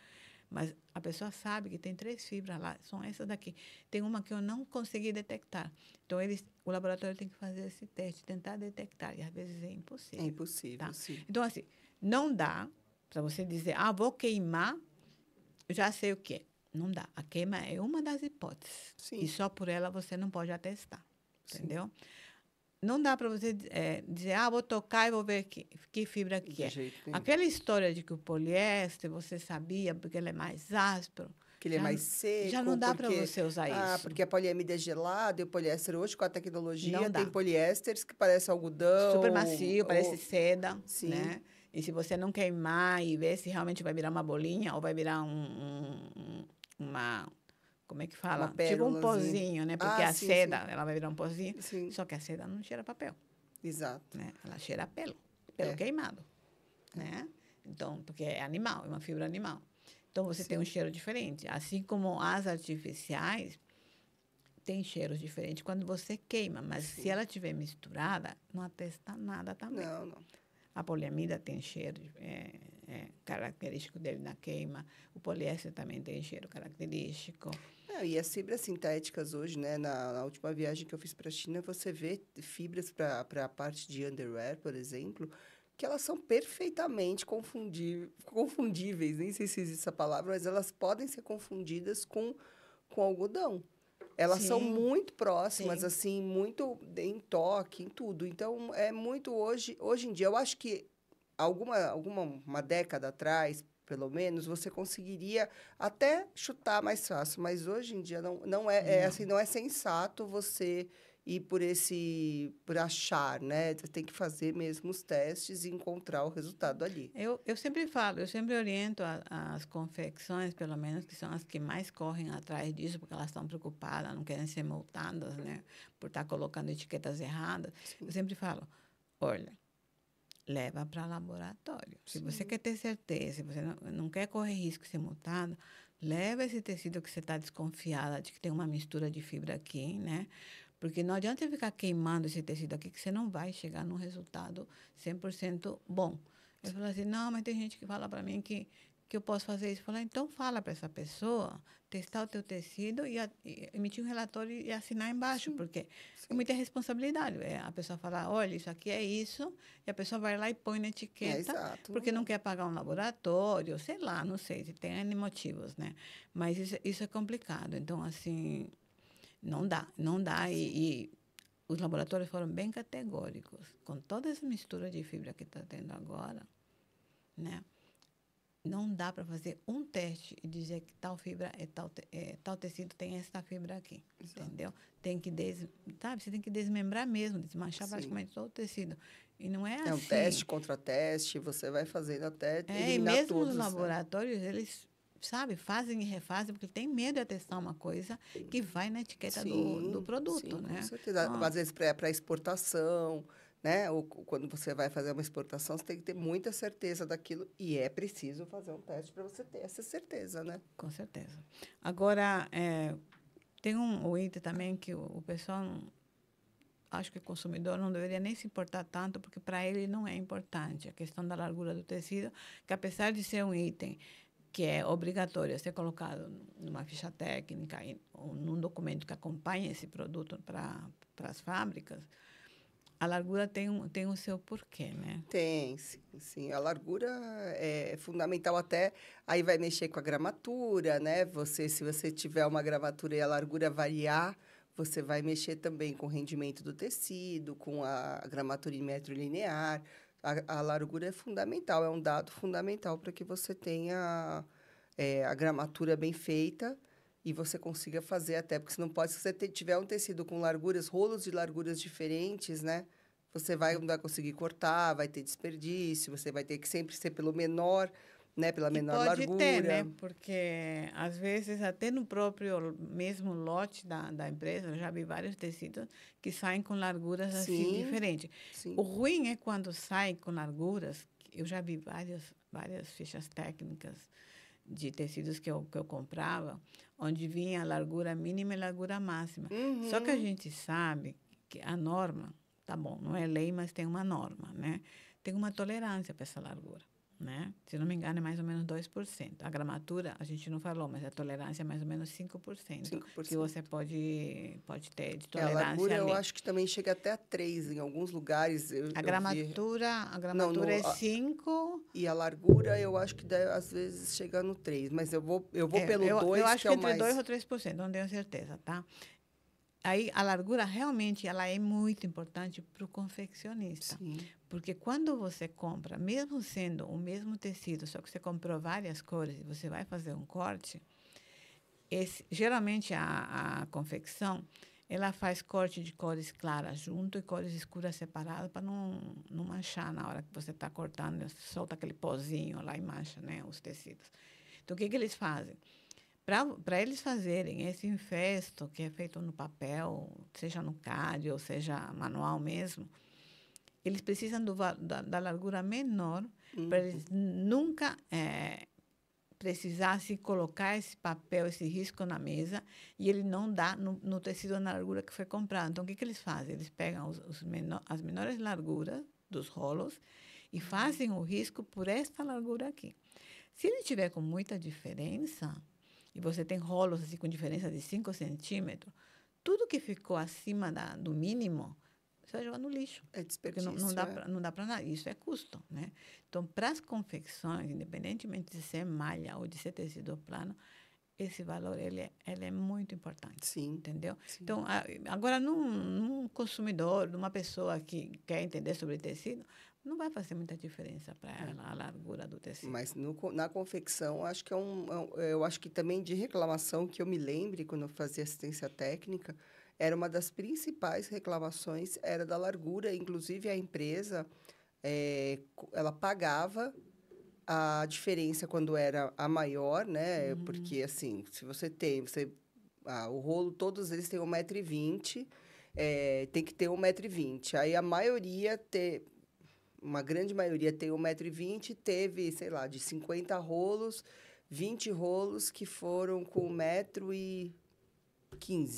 mas a pessoa sabe que tem 3 fibras lá, são essas daqui. Tem uma que eu não consegui detectar. Então, o laboratório tem que fazer esse teste, tentar detectar, e às vezes é É impossível, impossível, tá? sim. Então, assim, não dá para você dizer, vou queimar, eu já sei o que é. Não dá. A queima é uma das hipóteses. E Sim, só por ela você não pode atestar. sim. Entendeu? Não dá para você dizer, vou tocar e vou ver que fibra que De é. jeito nenhum. Aquela história de que o poliéster, você sabia, porque ele é mais áspero, Que ele é mais já não seco, dá para você usar isso. porque a poliamida é gelada e o poliéster hoje, com a tecnologia, Não tem dá. poliésteres que parecem algodão, Super macio, parece seda, sim, né? E se você não queimar e ver se realmente vai virar uma bolinha ou vai virar uma, como é que uma fala? Tipo um pérolazinha. pozinho, né? Porque Ah, a sim, seda, sim, ela vai virar um pozinho, sim, só que a seda não cheira papel, exato. né? Ela cheira pelo É, queimado, né? Então, porque é animal, é uma fibra animal. Então, você tem um sim, cheiro diferente. Assim como as artificiais têm cheiros diferentes quando você queima, mas se sim. ela estiver misturada, não atesta nada também. Não, não. A poliamida tem cheiro característico dele na queima. O poliéster também tem cheiro característico. Não, e as fibras sintéticas hoje, né? Na última viagem que eu fiz para a China, você vê fibras para a parte de underwear, por exemplo, que elas são perfeitamente confundíveis. Nem sei se existe essa palavra, mas elas podem ser confundidas com algodão. Elas são Sim, muito próximas, sim. assim, muito em toque, em tudo. Então, é muito hoje em dia. Eu acho que uma década atrás, pelo menos, você conseguiria até chutar mais fácil, mas hoje em dia não Não. assim, não é sensato você ir por achar, né? Você tem que fazer mesmo os testes e encontrar o resultado ali. Eu sempre falo, eu sempre oriento as confecções, pelo menos, que são as que mais correm atrás disso, porque elas estão preocupadas, não querem ser multadas, né? Por estar colocando etiquetas erradas. Eu Sim, sempre falo, olha, leva para laboratório. Se você sim, quer ter certeza, se você não quer correr risco de ser multado, leva esse tecido que você está desconfiada de que tem uma mistura de fibra aqui, né? Porque não adianta você ficar queimando esse tecido aqui, que você não vai chegar num resultado 100% bom. Ele falou assim, não, mas tem gente que fala para mim que eu posso fazer isso. Eu falei, então fala para essa pessoa testar o teu tecido e emitir um relatório e assinar embaixo, Sim, porque é sim. muita responsabilidade. É a pessoa falar, olha, isso aqui é isso, e a pessoa vai lá e põe na É, etiqueta, exato. porque não quer pagar um laboratório, sei lá, não sei, se tem N motivos, né? Mas isso é complicado. Então, assim, não dá, não dá. E os laboratórios foram bem categóricos. Com toda essa mistura de fibra que está tendo agora, né? Não dá para fazer um teste e dizer que tal fibra tal tecido tem essa fibra aqui, Exato. entendeu? Tem que sabe, você tem que desmembrar mesmo, desmanchar Sim. praticamente todo o tecido. E não é É um assim. teste contra teste, você vai fazendo até E eliminar mesmo os todos, né? laboratórios, eles, sabe, fazem e refazem, porque tem medo de atestar uma coisa que vai na etiqueta do Sim, produto, sim, com né? certeza. Então, Às vezes para exportação, né? Ou quando você vai fazer uma exportação, você tem que ter muita certeza daquilo e é preciso fazer um teste para você ter essa certeza, né? com certeza. Agora, tem o item também que o pessoal, acho que o consumidor não deveria nem se importar tanto, porque para ele não é importante a questão da largura do tecido, que apesar de ser um item que é obrigatório a ser colocado numa ficha técnica ou num documento que acompanha esse produto para as fábricas, a largura tem o seu porquê, né? Tem, sim, sim. A largura é fundamental até, aí vai mexer com a gramatura, né? Se você tiver uma gramatura e a largura variar, você vai mexer também com o rendimento do tecido, com a gramatura em metro linear. A largura é fundamental, é um dado fundamental para que você tenha a gramatura bem feita e você consiga fazer até, porque se não pode, se você tiver um tecido com larguras, rolos de larguras diferentes, né? Você não vai conseguir cortar, vai ter desperdício, você vai ter que sempre ser pelo menor, né? Pela E menor pode ter, né? largura. Porque, às vezes, até no próprio mesmo lote da empresa, eu já vi vários tecidos que saem com larguras assim Sim, diferentes. O sim. ruim é quando sai com larguras, eu já vi várias fichas técnicas de tecidos que eu comprava, onde vinha a largura mínima e largura máxima. Só que a Uhum. gente sabe que a norma, tá bom, não é lei, mas tem uma norma, né? Tem uma tolerância para essa largura, né? Se não me engano, é mais ou menos 2%. A gramatura, a gente não falou, mas a tolerância é mais ou menos 5% que 5%. você pode ter de A largura tolerância eu ali. acho que também chega até a 3 em alguns lugares. A Eu vi. gramatura, a Não, gramatura é 5. e a largura eu acho que deve, às vezes chega no 3, mas eu vou pelo Eu 2 acho que é que o entre 2 mais. ou 3%, não tenho certeza, tá? Aí a largura realmente ela é muito importante para o confeccionista, Sim. porque quando você compra, mesmo sendo o mesmo tecido, só que você comprou várias cores e você vai fazer um corte, geralmente a confecção ela faz corte de cores claras junto e cores escuras separadas para não manchar na hora que você está cortando, solta aquele pozinho lá e mancha, né, os tecidos. Então o que eles fazem? Para eles fazerem esse infesto, que é feito no papel, seja no CAD ou seja manual mesmo, eles precisam da largura menor para Uhum. eles nunca precisassem colocar esse papel, esse risco na mesa e ele não dá no tecido na largura que foi comprado. Então, o que eles fazem? Eles pegam as menores larguras dos rolos e fazem o risco por esta largura aqui. Se ele tiver com muita diferença, e você tem rolos assim, com diferença de 5 centímetros, tudo que ficou acima do mínimo, você vai jogar no lixo. É Porque desperdício, é. não dá para nada. Isso é custo, né? Então, para as confecções, independentemente de ser malha ou de ser tecido plano, esse valor ele é muito importante, Sim, entendeu? sim. Então, agora, num consumidor, numa pessoa que quer entender sobre tecido, não vai fazer muita diferença para É. ela a largura do tecido. Mas na confecção, acho que eu acho que também de reclamação que eu me lembre quando eu fazia assistência técnica, era uma das principais reclamações, era da largura. Inclusive, a empresa, ela pagava a diferença quando era a maior, né? Uhum. Porque, assim, se o rolo, todos eles têm 1,20 m, tem que ter 1,20 m. Aí a maioria uma grande maioria tem 1,20 m, teve, sei lá, de 50 rolos, 20 rolos que foram com 1,15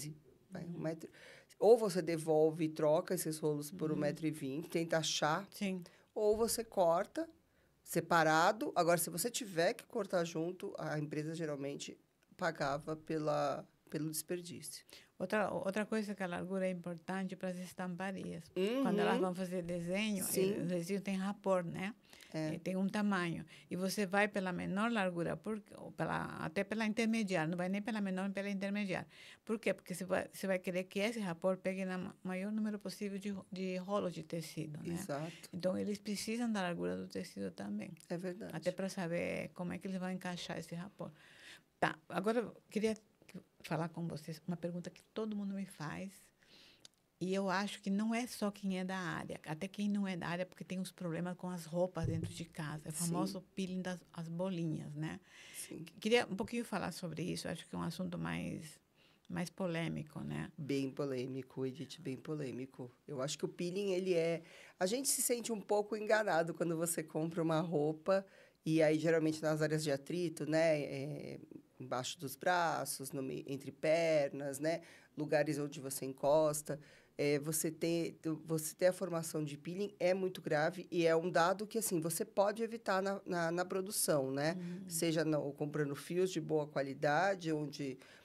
m. Vai, 1 metro. Ou você devolve e troca esses rolos por 1,20 m, tenta achar. Sim. Ou você corta separado. Agora, se você tiver que cortar junto, a empresa geralmente pagava pelo desperdício. Outra coisa que a largura é importante para as estamparias. Uhum. Quando elas vão fazer desenho, Sim. o desenho tem rapor, né? Tem um tamanho. E você vai pela menor largura, até pela intermediária, não vai nem pela menor, nem pela intermediária. Por quê? Porque você vai querer que esse rapor pegue no maior número possível de rolos de tecido, né? Exato. Então, eles precisam da largura do tecido também. É verdade. Até para saber como é que eles vão encaixar esse rapor. Tá, agora eu queria falar com vocês uma pergunta que todo mundo me faz. E eu acho que não é só quem é da área, até quem não é da área, porque tem uns problemas com as roupas dentro de casa. É o famoso peeling das as bolinhas, né? Sim. Queria um pouquinho falar sobre isso. Acho que é um assunto mais polêmico, né? Bem polêmico, Edith, bem polêmico. Eu acho que o peeling, ele é... A gente se sente um pouco enganado quando você compra uma roupa e aí, geralmente, nas áreas de atrito, né? Embaixo dos braços, entre pernas, né? Lugares onde você encosta. Você ter a formação de peeling é muito grave e é um dado que, assim, você pode evitar na produção, né? Seja comprando fios de boa qualidade,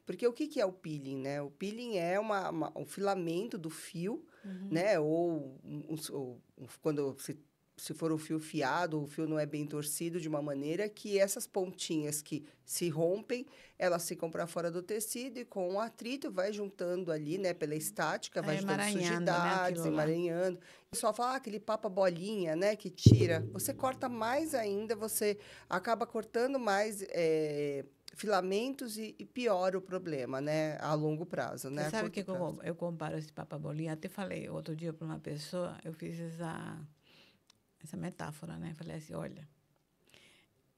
porque o que é o peeling, né? O peeling é um filamento do fio, né? Ou quando se for um fio fiado, o fio não é bem torcido de uma maneira que essas pontinhas que se rompem, elas ficam para fora do tecido e com o atrito vai juntando ali, né? Pela estática, vai juntando sujidades, né, emaranhando. O pessoal fala, aquele papa bolinha, né? Que tira. Você corta mais ainda, você acaba cortando mais... filamentos e piora o problema, né? A longo prazo, né? Você sabe que eu comparo esse papabolinha? Até falei outro dia para uma pessoa, eu fiz essa metáfora, né? Falei assim, olha,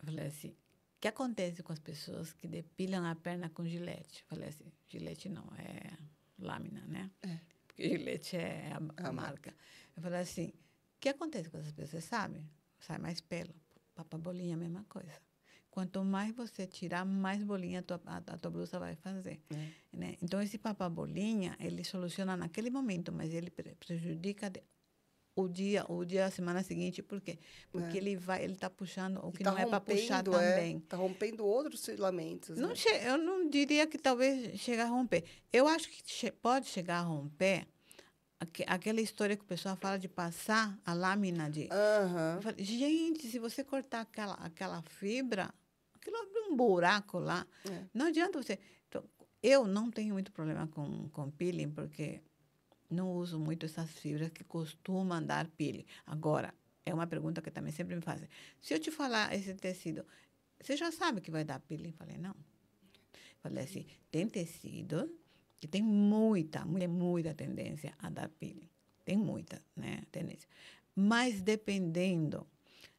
o que acontece com as pessoas que depilam a perna com gilete? Falei assim, gilete não, é lâmina, né? Porque gilete é a marca. Eu falei assim, o que acontece com essas pessoas? Você sabe? Sai mais pelo. Papabolinha, a mesma coisa. Quanto mais você tirar, mais bolinha a tua blusa vai fazer. Né? Então, esse papabolinha, ele soluciona naquele momento, mas ele prejudica o dia, a semana seguinte. Por quê? Porque ele está puxando o que não é para puxar também. Está rompendo outros filamentos. Não né? Eu não diria que talvez chegue a romper. Eu acho que pode chegar a romper aquela história que o pessoal fala de passar a lâmina de... Uhum. Falei, gente, se você cortar aquela fibra, aquilo abre um buraco lá. Não adianta você... Então, eu não tenho muito problema com peeling, porque não uso muito essas fibras que costumam dar peeling. Agora, é uma pergunta que também sempre me fazem. Se eu te falar esse tecido, você já sabe que vai dar peeling? Falei, não. Falei assim, tem tecido que tem muita tendência a dar peeling. Tem muita, né, tendência. Mas dependendo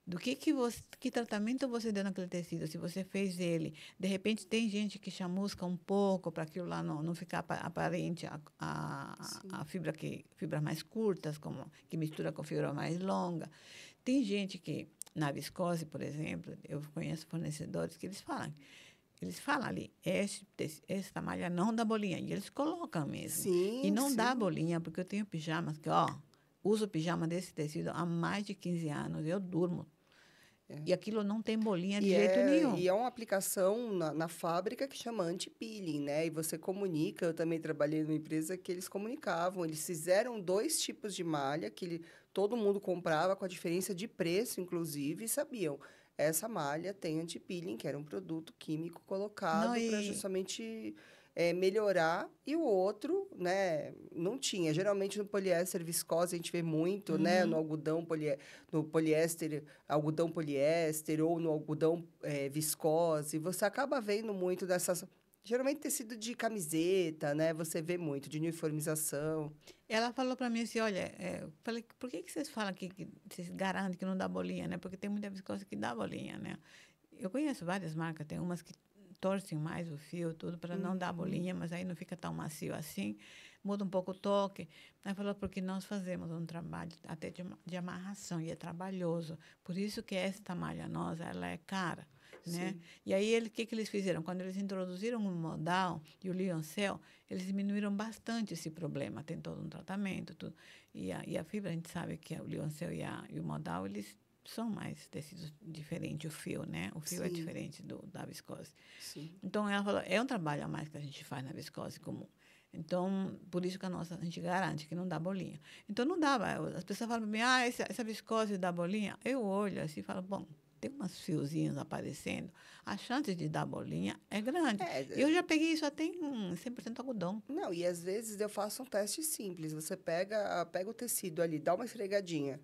do que tratamento você deu naquele tecido, se você fez ele, de repente tem gente que chamusca um pouco para aquilo lá não ficar aparente a fibras mais curtas, que mistura com fibra mais longa. Tem gente que, na viscose, por exemplo, eu conheço fornecedores que eles falam ali, essa malha não dá bolinha. E eles colocam mesmo. Sim, e não dá bolinha, porque eu tenho pijamas que, uso pijama desse tecido há mais de 15 anos. Eu durmo. E aquilo não tem bolinha de jeito nenhum. E é uma aplicação na fábrica que chama anti-peeling, né? E você comunica, eu também trabalhei numa empresa que eles comunicavam. Eles fizeram 2 tipos de malha que todo mundo comprava com a diferença de preço, inclusive, e sabiam. Essa malha tem anti-peeling, que era um produto químico colocado para justamente melhorar. E o outro, né, não tinha. Geralmente, no poliéster viscose, a gente vê muito, né? No algodão no poliéster, algodão poliéster, ou no algodão viscose. Você acaba vendo muito dessas... Geralmente, tecido de camiseta, né? Você vê muito, de uniformização. Ela falou para mim assim, olha, falei, por que vocês falam que vocês garantem que não dá bolinha, né? Porque tem muita viscose que dá bolinha, né? Eu conheço várias marcas, tem umas que torcem mais o fio, tudo, para não dar bolinha, mas aí não fica tão macio assim. muda um pouco o toque. Aí falou, porque nós fazemos um trabalho até de amarração, e é trabalhoso. Por isso que esta malha nossa, ela é cara, né? Sim. E aí, o que eles fizeram? Quando eles introduziram o modal e o Lioncel, eles diminuíram bastante esse problema. Tem todo um tratamento, tudo. E a fibra, a gente sabe que o Lioncel e o modal, eles são mais tecidos diferentes, o fio, né? O fio é Sim. diferente da viscose. Sim. Então, ela falou, é um trabalho a mais que a gente faz na viscose comum. Então, por isso que a gente garante que não dá bolinha. Então, não dava. As pessoas falam para mim, essa viscose dá bolinha. Eu olho assim e falo, bom, tem umas fiozinhos aparecendo, a chance de dar bolinha é grande. Eu já peguei isso até em 100% algodão. Não, e às vezes eu faço um teste simples. Você pega o tecido ali, dá uma esfregadinha,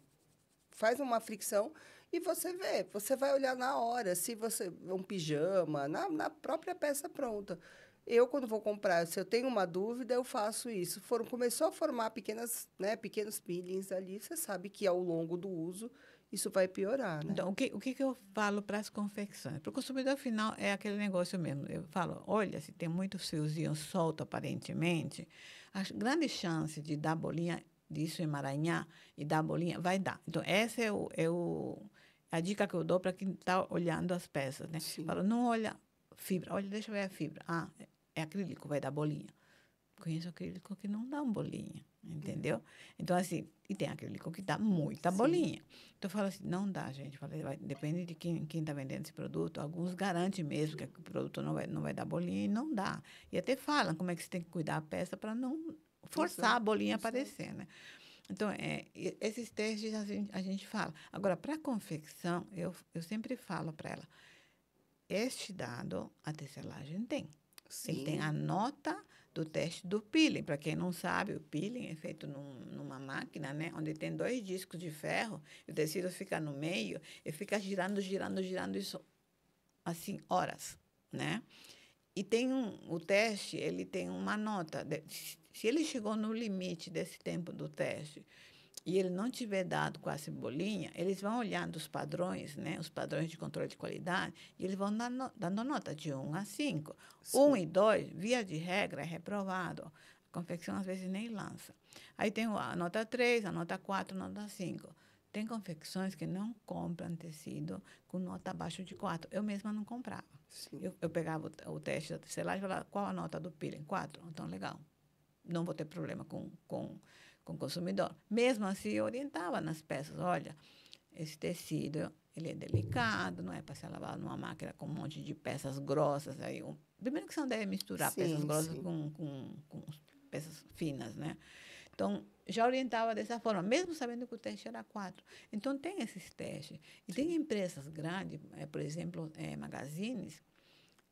faz uma fricção e você vê. Você vai olhar na hora, se você um pijama, na própria peça pronta. Eu, quando vou comprar, se eu tenho uma dúvida, eu faço isso. Começou a formar pequenos peelings ali, você sabe que ao longo do uso isso vai piorar, né? Então, o que eu falo para as confecções? Para o consumidor final é aquele negócio mesmo. Eu falo, olha, se tem muitos fiozinhos soltos, aparentemente, a grande chance de dar bolinha, disso emaranhar e dar bolinha, vai dar. Então, essa a dica que eu dou para quem está olhando as peças, né? Sim. Falo, não olha fibra, olha, deixa eu ver a fibra. É acrílico, vai dar bolinha. Conheço acrílico que não dá bolinha, entendeu? Então, assim, e tem acrílico que dá muita Sim. bolinha. Então, eu falo assim, não dá, gente. Falei, depende de quem está vendendo esse produto. Alguns garantem mesmo que o produto não vai dar bolinha e não dá. E até falam como é que você tem que cuidar a peça para não forçar a bolinha a aparecer, né? Então, esses testes a gente fala. Agora, para a confecção, eu sempre falo para ela, este dado a tecelagem tem. Ele tem Sim. a nota do teste do peeling. Para quem não sabe, o peeling é feito numa máquina, né? Onde tem 2 discos de ferro, e o tecido fica no meio e fica girando, girando, girando isso assim, horas, né? E o teste, ele tem uma nota. Se ele chegou no limite desse tempo do teste e ele não tiver dado quase bolinha, eles vão olhando os padrões, né? Os padrões de controle de qualidade, e eles vão dando nota de 1 a 5. 1 e 2, via de regra, é reprovado. A confecção, às vezes, nem lança. Aí tem a nota 3, a nota 4, a nota 5. Tem confecções que não compram tecido com nota abaixo de 4. Eu mesma não comprava. Sim. Eu pegava o teste da tecelagem e falava, qual a nota do peeling? 4. Então, legal. Não vou ter problema com o consumidor. Mesmo assim, eu orientava nas peças, olha, esse tecido, ele é delicado, não é para ser lavado numa máquina com um monte de peças grossas. Primeiro que você não deve misturar peças Sim, grossas sim. com peças finas, né? Então, já orientava dessa forma, mesmo sabendo que o teste era 4. Então, tem esses testes. E tem empresas grandes, por exemplo, magazines.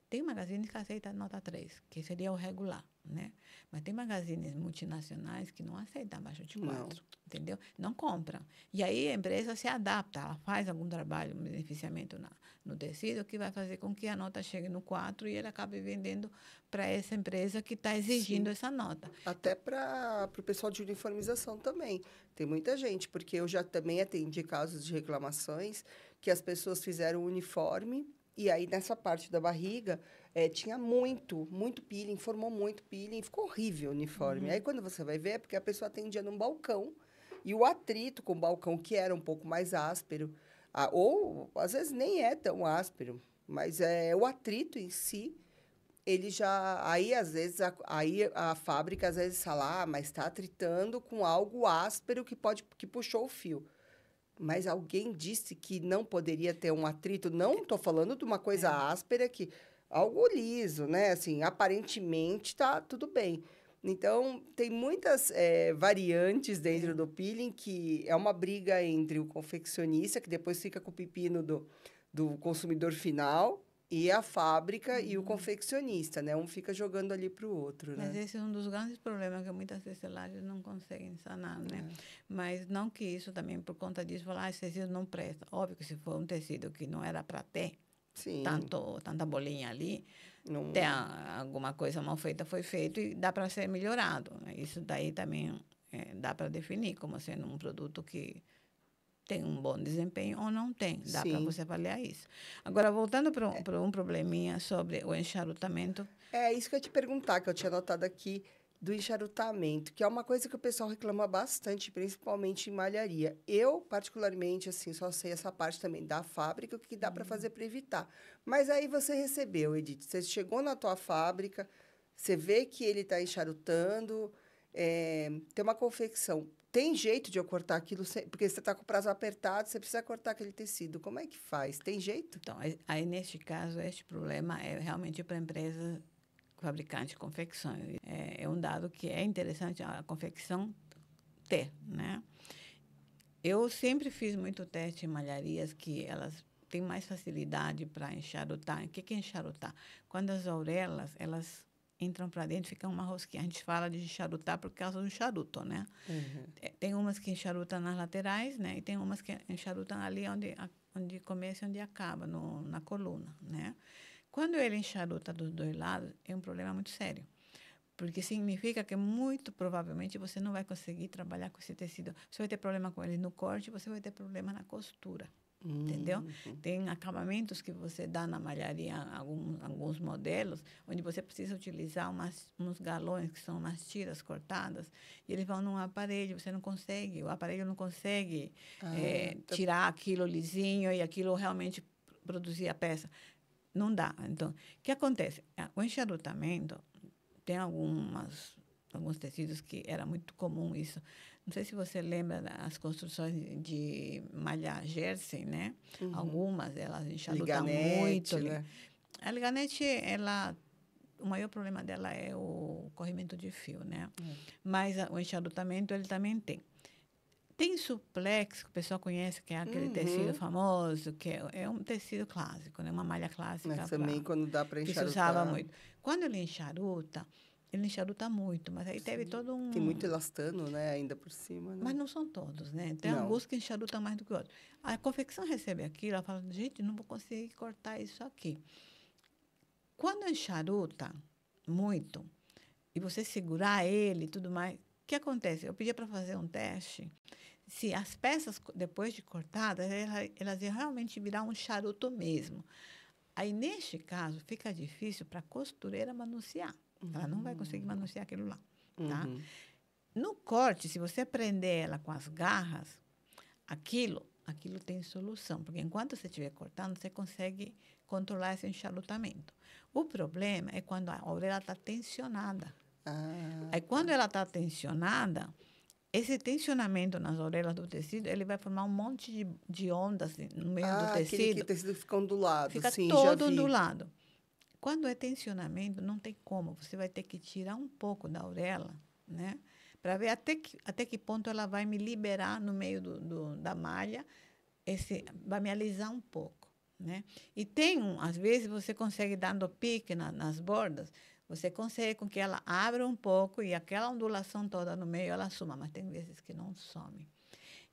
Tem magazines que aceitam nota 3, que seria o regular, né? Mas tem magazines multinacionais que não aceitam abaixo de 4, Não. entendeu? Não compram. E aí a empresa se adapta, ela faz algum trabalho, um beneficiamento no tecido, que vai fazer com que a nota chegue no 4 e ele acabe vendendo para essa empresa que está exigindo Sim. essa nota. Até para o pessoal de uniformização também. Tem muita gente, porque eu já também atendi casos de reclamações que as pessoas fizeram o uniforme e aí nessa parte da barriga tinha muito peeling, formou muito peeling, ficou horrível o uniforme. Aí quando você vai ver é porque a pessoa atendia num balcão e o atrito com o balcão, que era um pouco mais áspero, ou às vezes nem é tão áspero, mas o atrito em si ele já aí às vezes a fábrica às vezes fala, mas está atritando com algo áspero que puxou o fio. Mas alguém disse que não poderia ter um atrito. Não estou falando de uma coisa áspera que algo liso, né? Assim, aparentemente está tudo bem. Então, tem muitas variantes dentro do peeling que é uma briga entre o confeccionista, que depois fica com o pepino do consumidor final, e a fábrica e o confeccionista, né? Um fica jogando ali para o outro, Mas né? esse é um dos grandes problemas que muitas tecelagens não conseguem sanar, né? Mas não que isso também, por conta disso, falar, esse tecido não presta. Óbvio que se for um tecido que não era para ter Sim. tanta bolinha ali, Não, tem alguma coisa mal feita foi feito e dá para ser melhorado, né? Isso daí também dá para definir como sendo um produto que tem um bom desempenho ou não tem. Dá para sim. você avaliar isso. Agora, voltando para um probleminha sobre o enxarotamento. É isso que eu ia te perguntar, que eu tinha anotado aqui. do enxarutamento, que é uma coisa que o pessoal reclama bastante, principalmente em malharia. Eu, particularmente, assim, só sei essa parte também da fábrica, o que dá para fazer para evitar. Mas aí você recebeu, Edith, você chegou na tua fábrica, você vê que ele está encharutando, tem uma confecção. Tem jeito de eu cortar aquilo, porque você está com o prazo apertado, você precisa cortar aquele tecido. Como é que faz? Tem jeito? Então, aí neste caso, este problema é realmente para a empresa fabricante de confecções. É um dado que é interessante a confecção ter, né? Eu sempre fiz muito teste em malharias que elas têm mais facilidade para enxarutar. O que é enxarutar? Quando as aurelas, elas entram para dentro, ficam uma rosquinha. A gente fala de enxarutar por causa do charuto, né? Uhum. Tem umas que enxarutam nas laterais, né? E tem umas que enxarutam ali onde começa e onde acaba, na coluna, né? Quando ele enxaruta dos dois lados, é um problema muito sério. Porque significa que, muito provavelmente, você não vai conseguir trabalhar com esse tecido. Você vai ter problema com ele no corte, você vai ter problema na costura. Entendeu? Tem acabamentos que você dá na malharia, alguns modelos, onde você precisa utilizar uns galões, que são umas tiras cortadas, e eles vão num aparelho, você não consegue, o aparelho não consegue tirar aquilo lisinho e aquilo realmente produzir a peça. Não dá. Então, o que acontece? O enxarutamento tem alguns tecidos que era muito comum isso. Não sei se você lembra das construções de malha jersey, né? Uhum. Algumas, elas enxarutam Liganete, muito. né? A liganete, o maior problema dela é o corrimento de fio, né? Mas o enxarutamento, ele também tem. Tem suplex, que o pessoal conhece, que é aquele tecido famoso, que é um tecido clássico, né? Uma malha clássica. Mas também quando dá para que se usava enxarutar. muito. Quando ele enxaruta muito, mas aí teve todo um... Tem muito elastano, né? Ainda por cima, né? Mas não são todos, né? Tem Não. alguns que enxarutam mais do que outros. A confecção recebe aquilo, ela fala, gente, não vou conseguir cortar isso aqui. Quando enxaruta muito, e você segurar ele e tudo mais, o que acontece? Eu pedi para fazer um teste, se as peças, depois de cortadas, elas iam realmente virar um charuto mesmo. Aí, neste caso, fica difícil para a costureira manusear. Ela não vai conseguir manusear aquilo lá, tá? No corte, se você prender ela com as garras, aquilo tem solução, porque enquanto você estiver cortando, você consegue controlar esse enxarutamento. O problema é quando a orelha está tensionada. Aí, quando ela está tensionada, esse tensionamento nas orelhas do tecido, ele vai formar um monte de ondas no meio do tecido. Aquele que o tecido fica ondulado, Fica sim, todo já vi. ondulado. Quando é tensionamento, não tem como. Você vai ter que tirar um pouco da orelha, né? Para ver até que ponto ela vai me liberar no meio da malha, vai me alisar um pouco, né? E às vezes você consegue, dando pique nas bordas, você consegue com que ela abra um pouco e aquela ondulação toda no meio ela suma, mas tem vezes que não some.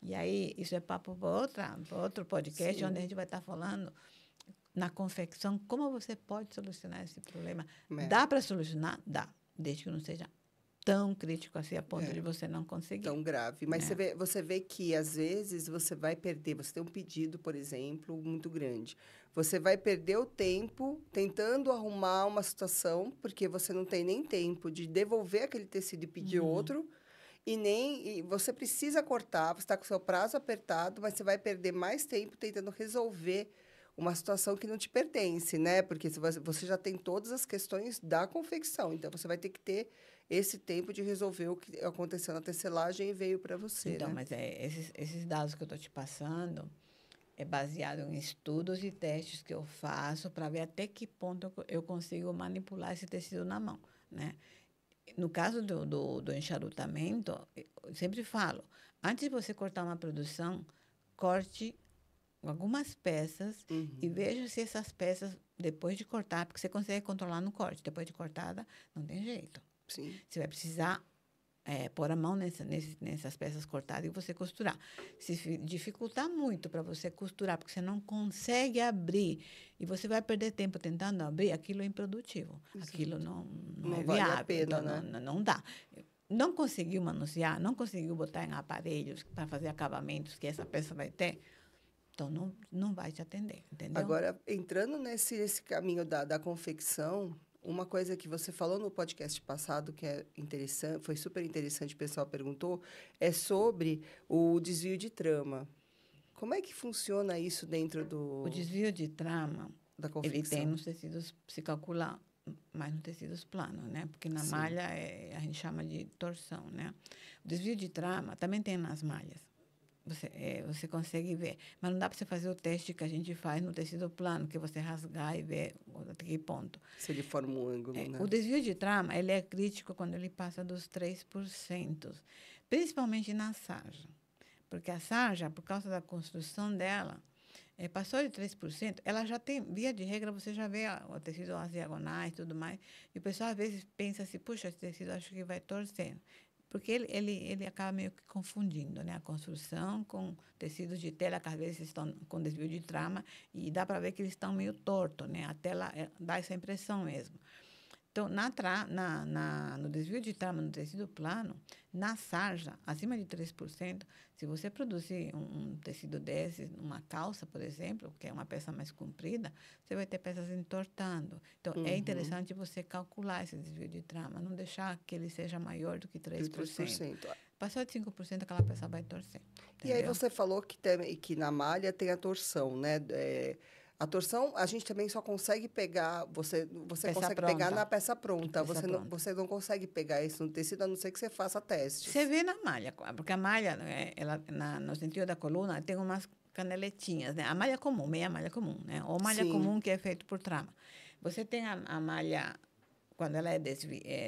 E aí, isso é papo para outro podcast, onde a gente vai estar falando na confecção, como você pode solucionar esse problema. Dá para solucionar? Dá, desde que não seja tão crítico assim, a ponto de você não conseguir. Tão grave. Mas você vê que, às vezes, você vai perder. Você tem um pedido, por exemplo, muito grande. Você vai perder o tempo tentando arrumar uma situação, porque você não tem nem tempo de devolver aquele tecido e pedir outro, e você precisa cortar, você está com o seu prazo apertado, mas você vai perder mais tempo tentando resolver uma situação que não te pertence, né? Porque você já tem todas as questões da confecção, então você vai ter que ter esse tempo de resolver o que aconteceu na tecelagem e veio para você, então, né? mas esses dados que eu estou te passando é baseado em estudos e testes que eu faço para ver até que ponto eu consigo manipular esse tecido na mão, né? No caso do enxarutamento, eu sempre falo, antes de você cortar uma produção, corte algumas peças e veja se essas peças, depois de cortar, porque você consegue controlar no corte, depois de cortada, não tem jeito. Sim. Você vai precisar pôr a mão nessas peças cortadas e você costurar. Se dificultar muito para você costurar, porque você não consegue abrir e você vai perder tempo tentando abrir, aquilo é improdutivo. Exato. Aquilo não é vale viável. A pena, então, né? não dá. Não conseguiu manusear, não conseguiu botar em aparelhos para fazer acabamentos que essa peça vai ter, então não vai te atender, entendeu? Agora, entrando nesse caminho da confecção, Uma coisa que você falou no podcast passado, que é interessante, foi super interessante, o pessoal perguntou, é sobre o desvio de trama. Como é que funciona isso dentro O desvio de trama, da ele tem confecção? nos tecidos, se calcula mais nos tecidos planos, né? Porque na Sim. malha a gente chama de torção, né? O desvio de trama também tem nas malhas. Você consegue ver. Mas não dá para você fazer o teste que a gente faz no tecido plano, que você rasgar e ver até que ponto. Se ele forma um ângulo, né? O desvio de trama, ele é crítico quando ele passa dos 3%, principalmente na sarja. Porque a sarja, por causa da construção dela, passou de 3%, ela já tem, via de regra, você já vê o tecido, as diagonais e tudo mais, e o pessoal às vezes pensa assim, puxa, esse tecido acho que vai torcendo. Porque ele acaba meio que confundindo, né? A construção com tecidos de tela, que às vezes estão com desvio de trama, e dá para ver que eles estão meio tortos, né? A tela dá essa impressão mesmo. Então, no desvio de trama no tecido plano, na sarja, acima de 3%, se você produzir um tecido desse, uma calça, por exemplo, que é uma peça mais comprida, você vai ter peças entortando. Então, é interessante você calcular esse desvio de trama, não deixar que ele seja maior do que 3%. Passou de 5%, aquela peça vai torcer. E aí você falou que na malha tem a torção, né? A torção, a gente também só consegue pegar, você consegue pegar na peça pronta. Você não consegue pegar isso no tecido, a não ser que você faça testes. Você vê na malha, porque a malha, no sentido da coluna, tem umas caneletinhas, né? A malha comum, meia malha comum, né? Ou malha comum que é feito por trama. Você tem a malha, quando ela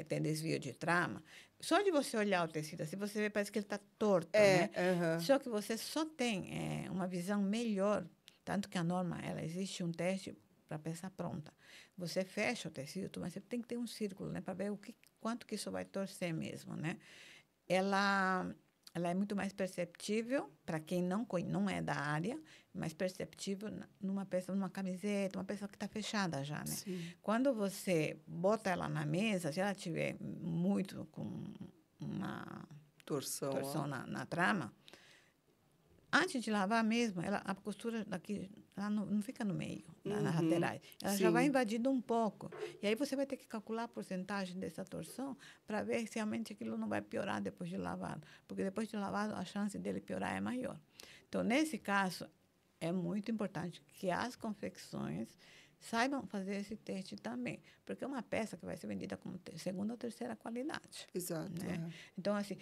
tem desvio de trama, só de você olhar o tecido assim, você vê, parece que ele está torto, né? Só que você só tem uma visão melhor. Tanto que a norma, existe um teste para peça pronta. Você fecha o tecido, mas você tem que ter um círculo, né, para ver quanto que isso vai torcer mesmo, né? Ela é muito mais perceptível para quem não é da área, mais perceptível numa peça, numa camiseta, uma peça que está fechada já, né? Sim. Quando você bota ela na mesa, se ela tiver muito com uma torção na trama, antes de lavar mesmo, a costura daqui ela não fica no meio, nas laterais. Ela já vai invadindo um pouco. E aí você vai ter que calcular a porcentagem dessa torção para ver se realmente aquilo não vai piorar depois de lavado. Porque depois de lavado, a chance dele piorar é maior. Então, nesse caso, é muito importante que as confecções saibam fazer esse teste também. Porque é uma peça que vai ser vendida como segunda ou terceira qualidade. Exato. Né? Então, assim,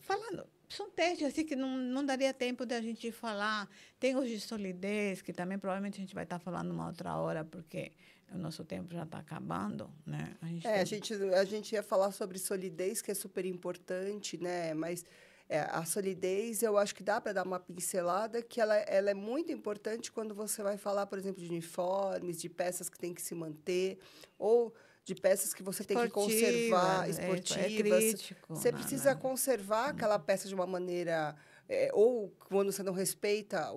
falando... São testes assim, que não daria tempo de a gente falar. Tem os de solidez, que também provavelmente a gente vai estar falando uma outra hora, porque o nosso tempo já está acabando. Né? A gente ia falar sobre solidez, que é super importante, né? Mas a solidez, eu acho que dá para dar uma pincelada, que ela é muito importante quando você vai falar, por exemplo, de uniformes, de peças que tem que se manter, ou de peças que você tem que conservar, esportivas. É crítico. Você precisa conservar aquela peça de uma maneira... ou quando você não respeita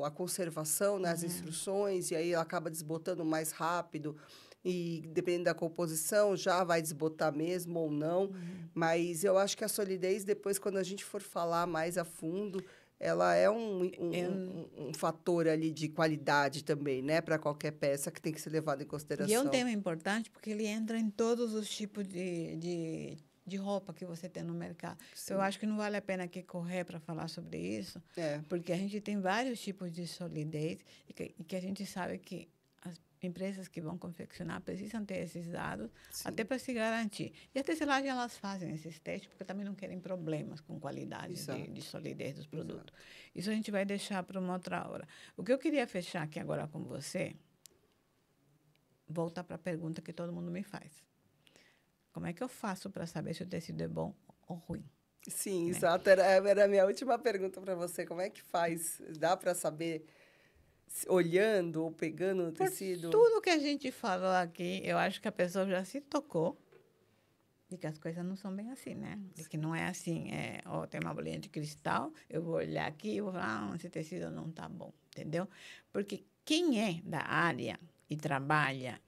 a conservação, né, as instruções, e aí ela acaba desbotando mais rápido, e dependendo da composição, já vai desbotar mesmo ou não. Mas eu acho que a solidez, depois, quando a gente for falar mais a fundo... ela é um fator ali de qualidade também, né? Para qualquer peça que tem que ser levado em consideração. E é um tema importante porque ele entra em todos os tipos de roupa que você tem no mercado. Então, eu acho que não vale a pena aqui correr para falar sobre isso, porque a gente tem vários tipos de solidez e que a gente sabe que as empresas que vão confeccionar precisam ter esses dados até para se garantir. E as tecelagens, elas fazem esses testes porque também não querem problemas com qualidade de solidez dos produtos. Isso a gente vai deixar para uma outra hora. O que eu queria fechar aqui agora com você, voltar para a pergunta que todo mundo me faz. Como é que eu faço para saber se o tecido é bom ou ruim? Sim, exato. Era a minha última pergunta para você. Como é que faz? Dá para saber... olhando ou pegando no tecido? Tudo que a gente falou aqui, eu acho que a pessoa já se tocou de que as coisas não são bem assim, né? De que não é assim, tem uma bolinha de cristal, eu vou olhar aqui e vou falar, esse tecido não está bom, entendeu? Porque quem é da área e trabalha,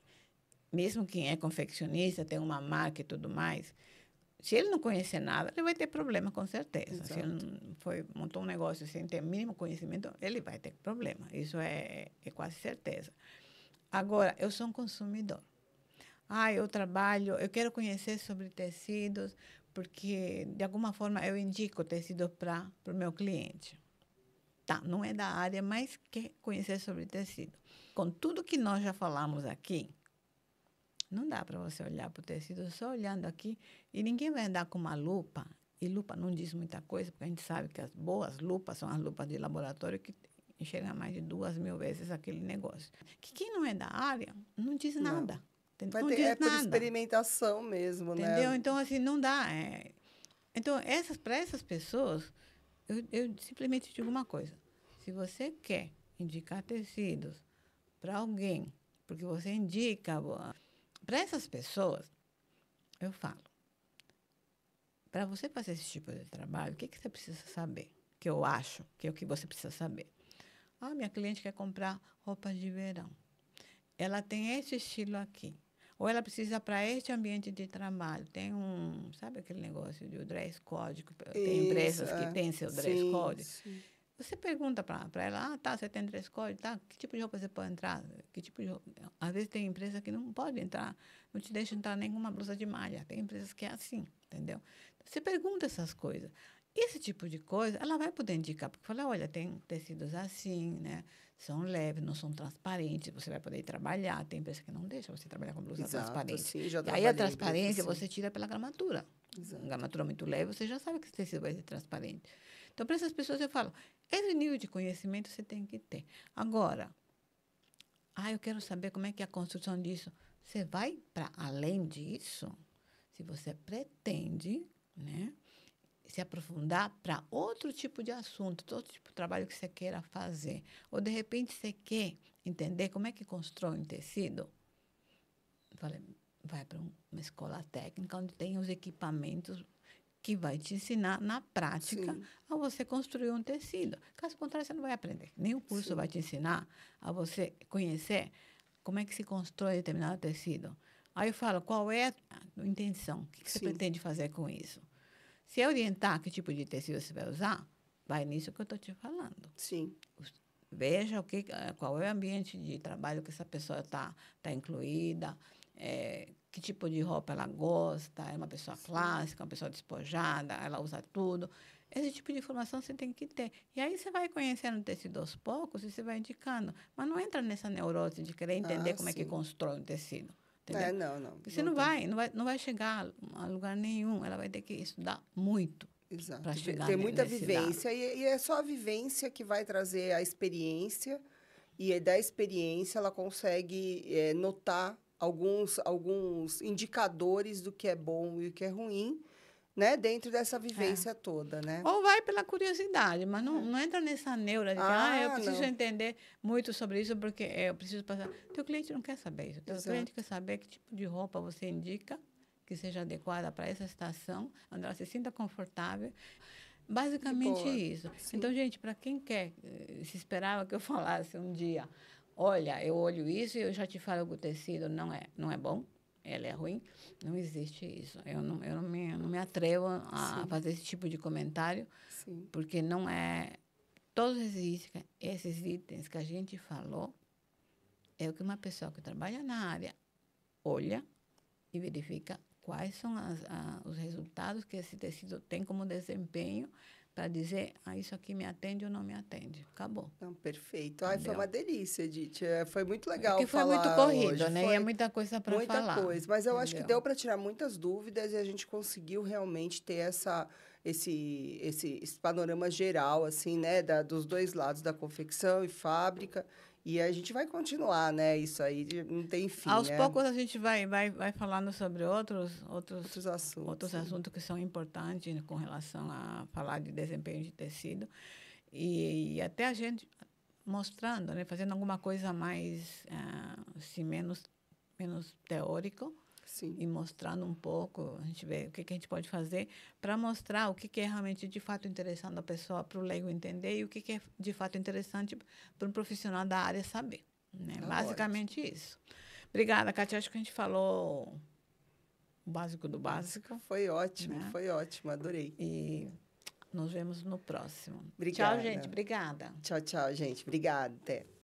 mesmo quem é confeccionista, tem uma marca e tudo mais, se ele não conhecer nada, ele vai ter problema, com certeza. Exato. Se ele montou um negócio sem ter mínimo conhecimento, ele vai ter problema. Isso é quase certeza. Agora, eu sou um consumidor. eu quero conhecer sobre tecidos, porque de alguma forma eu indico tecido para o meu cliente. Tá, não é da área, mas quer conhecer sobre tecido. Com tudo que nós já falamos aqui, não dá para você olhar para o tecido só olhando aqui e ninguém vai andar com uma lupa. E lupa não diz muita coisa, porque a gente sabe que as boas lupas são as lupas de laboratório que enxergam mais de 2.000 vezes aquele negócio. Que quem não é da área não diz Não. nada. Vai Não ter, é diz por nada. experimentação mesmo, né? Entendeu? Então, assim, não dá. Então, para essas pessoas, eu simplesmente digo uma coisa. Se você quer indicar tecidos para alguém, porque você indica para essas pessoas, eu falo, para você fazer esse tipo de trabalho, o que, que você precisa saber? Que eu acho que é o que você precisa saber. Minha cliente quer comprar roupas de verão. Ela tem esse estilo aqui. Ou ela precisa para este ambiente de trabalho. Tem sabe aquele negócio de dress code? Tem Isso, empresas que têm seu dress sim, code. sim. Você pergunta para ela, tá, você tem dress code, tá? Que tipo de roupa você pode entrar? Que tipo de roupa? Às vezes tem empresa que não pode entrar, não te deixa entrar nenhuma blusa de malha. Tem empresas que é assim, entendeu? Você pergunta essas coisas. Esse tipo de coisa, ela vai poder indicar, porque fala, olha, tem tecidos assim, né? São leves, não são transparentes, você vai poder trabalhar. Tem empresa que não deixa você trabalhar com blusa Exato, transparente. sim, já E aí a trabalhei em empresa transparência assim. você tira pela gramatura. Exato. Gramatura muito leve, você já sabe que esse tecido vai ser transparente. Então, para essas pessoas eu falo, esse nível de conhecimento você tem que ter. Agora, eu quero saber como é que é a construção disso. Você vai para além disso? Se você pretende, né, se aprofundar para outro tipo de assunto, outro tipo de trabalho que você queira fazer, ou de repente você quer entender como é que constrói um tecido, eu falei, vai para uma escola técnica onde tem os equipamentos que vai te ensinar na prática Sim, a você construir um tecido. Caso contrário, você não vai aprender. Nenhum curso vai sim, te ensinar a você conhecer como é que se constrói determinado tecido. Aí eu falo, qual é a intenção? O que você sim, pretende fazer com isso? Se é orientar que tipo de tecido você vai usar, vai nisso que eu estou te falando. sim, Veja qual é o ambiente de trabalho que essa pessoa tá incluída, que tipo de roupa ela gosta, é uma pessoa sim. clássica, uma pessoa despojada, ela usa tudo. Esse tipo de informação você tem que ter. E aí você vai conhecendo o tecido aos poucos e você vai indicando. Mas não entra nessa neurose de querer entender Ah, como é que sim. constrói um tecido. Entendeu? É, não, não, Porque você não não tem. vai, não vai chegar a lugar nenhum. Ela vai ter que estudar muito para Exato. chegar Tem muita nesse dado. vivência e é só a vivência que vai trazer a experiência e da experiência ela consegue notar alguns indicadores do que é bom e o que é ruim, né? Dentro dessa É. vivência toda, né? Ou vai pela curiosidade, mas não, É. não entra nessa neura de que eu Ah, preciso não. entender muito sobre isso porque eu preciso passar. Teu cliente não quer saber isso. Teu cliente quer Exato. saber que tipo de roupa você indica que seja adequada para essa estação, onde ela se sinta confortável. De Basicamente boa. isso. Então, Sim. gente, para quem quer, se esperava que eu falasse um dia, olha, eu olho isso e eu já te falo que o tecido não é bom, ele é ruim. Não existe isso. Eu não me atrevo a Sim. fazer esse tipo de comentário, Sim. porque não é. Todos esses itens que a gente falou é o que uma pessoa que trabalha na área olha e verifica quais são os resultados que esse tecido tem como desempenho para dizer, isso aqui me atende ou não me atende. Acabou. Não, perfeito. Ai, foi Entendeu? uma delícia, Edith. Foi muito É legal que foi muito falar hoje. corrido, né? E é Foi muita coisa para muita falar. coisa. Mas eu acho que Entendeu? deu para tirar muitas dúvidas e a gente conseguiu realmente ter esse panorama geral, assim, né? Dos dois lados da confecção e fábrica. E a gente vai continuar, né? Isso aí não tem fim, Aos né? poucos a gente vai falando sobre Outros assuntos, outros sim. assuntos que são importantes com relação a falar de desempenho de tecido. E até a gente mostrando, né, fazendo alguma coisa mais, assim, menos teórico Sim, e mostrando um pouco, a gente vê o que a gente pode fazer para mostrar o que é realmente de fato interessante a pessoa, para o leigo entender, e o que é de fato interessante para um profissional da área saber. Né? tá ótimo. Basicamente isso. Obrigada, Kátia. Acho que a gente falou o básico do Básico. básico, né? Foi ótimo, adorei. E nos vemos no próximo. Tchau, gente. Obrigada. Obrigada. Tchau, tchau, gente. Obrigada. Até.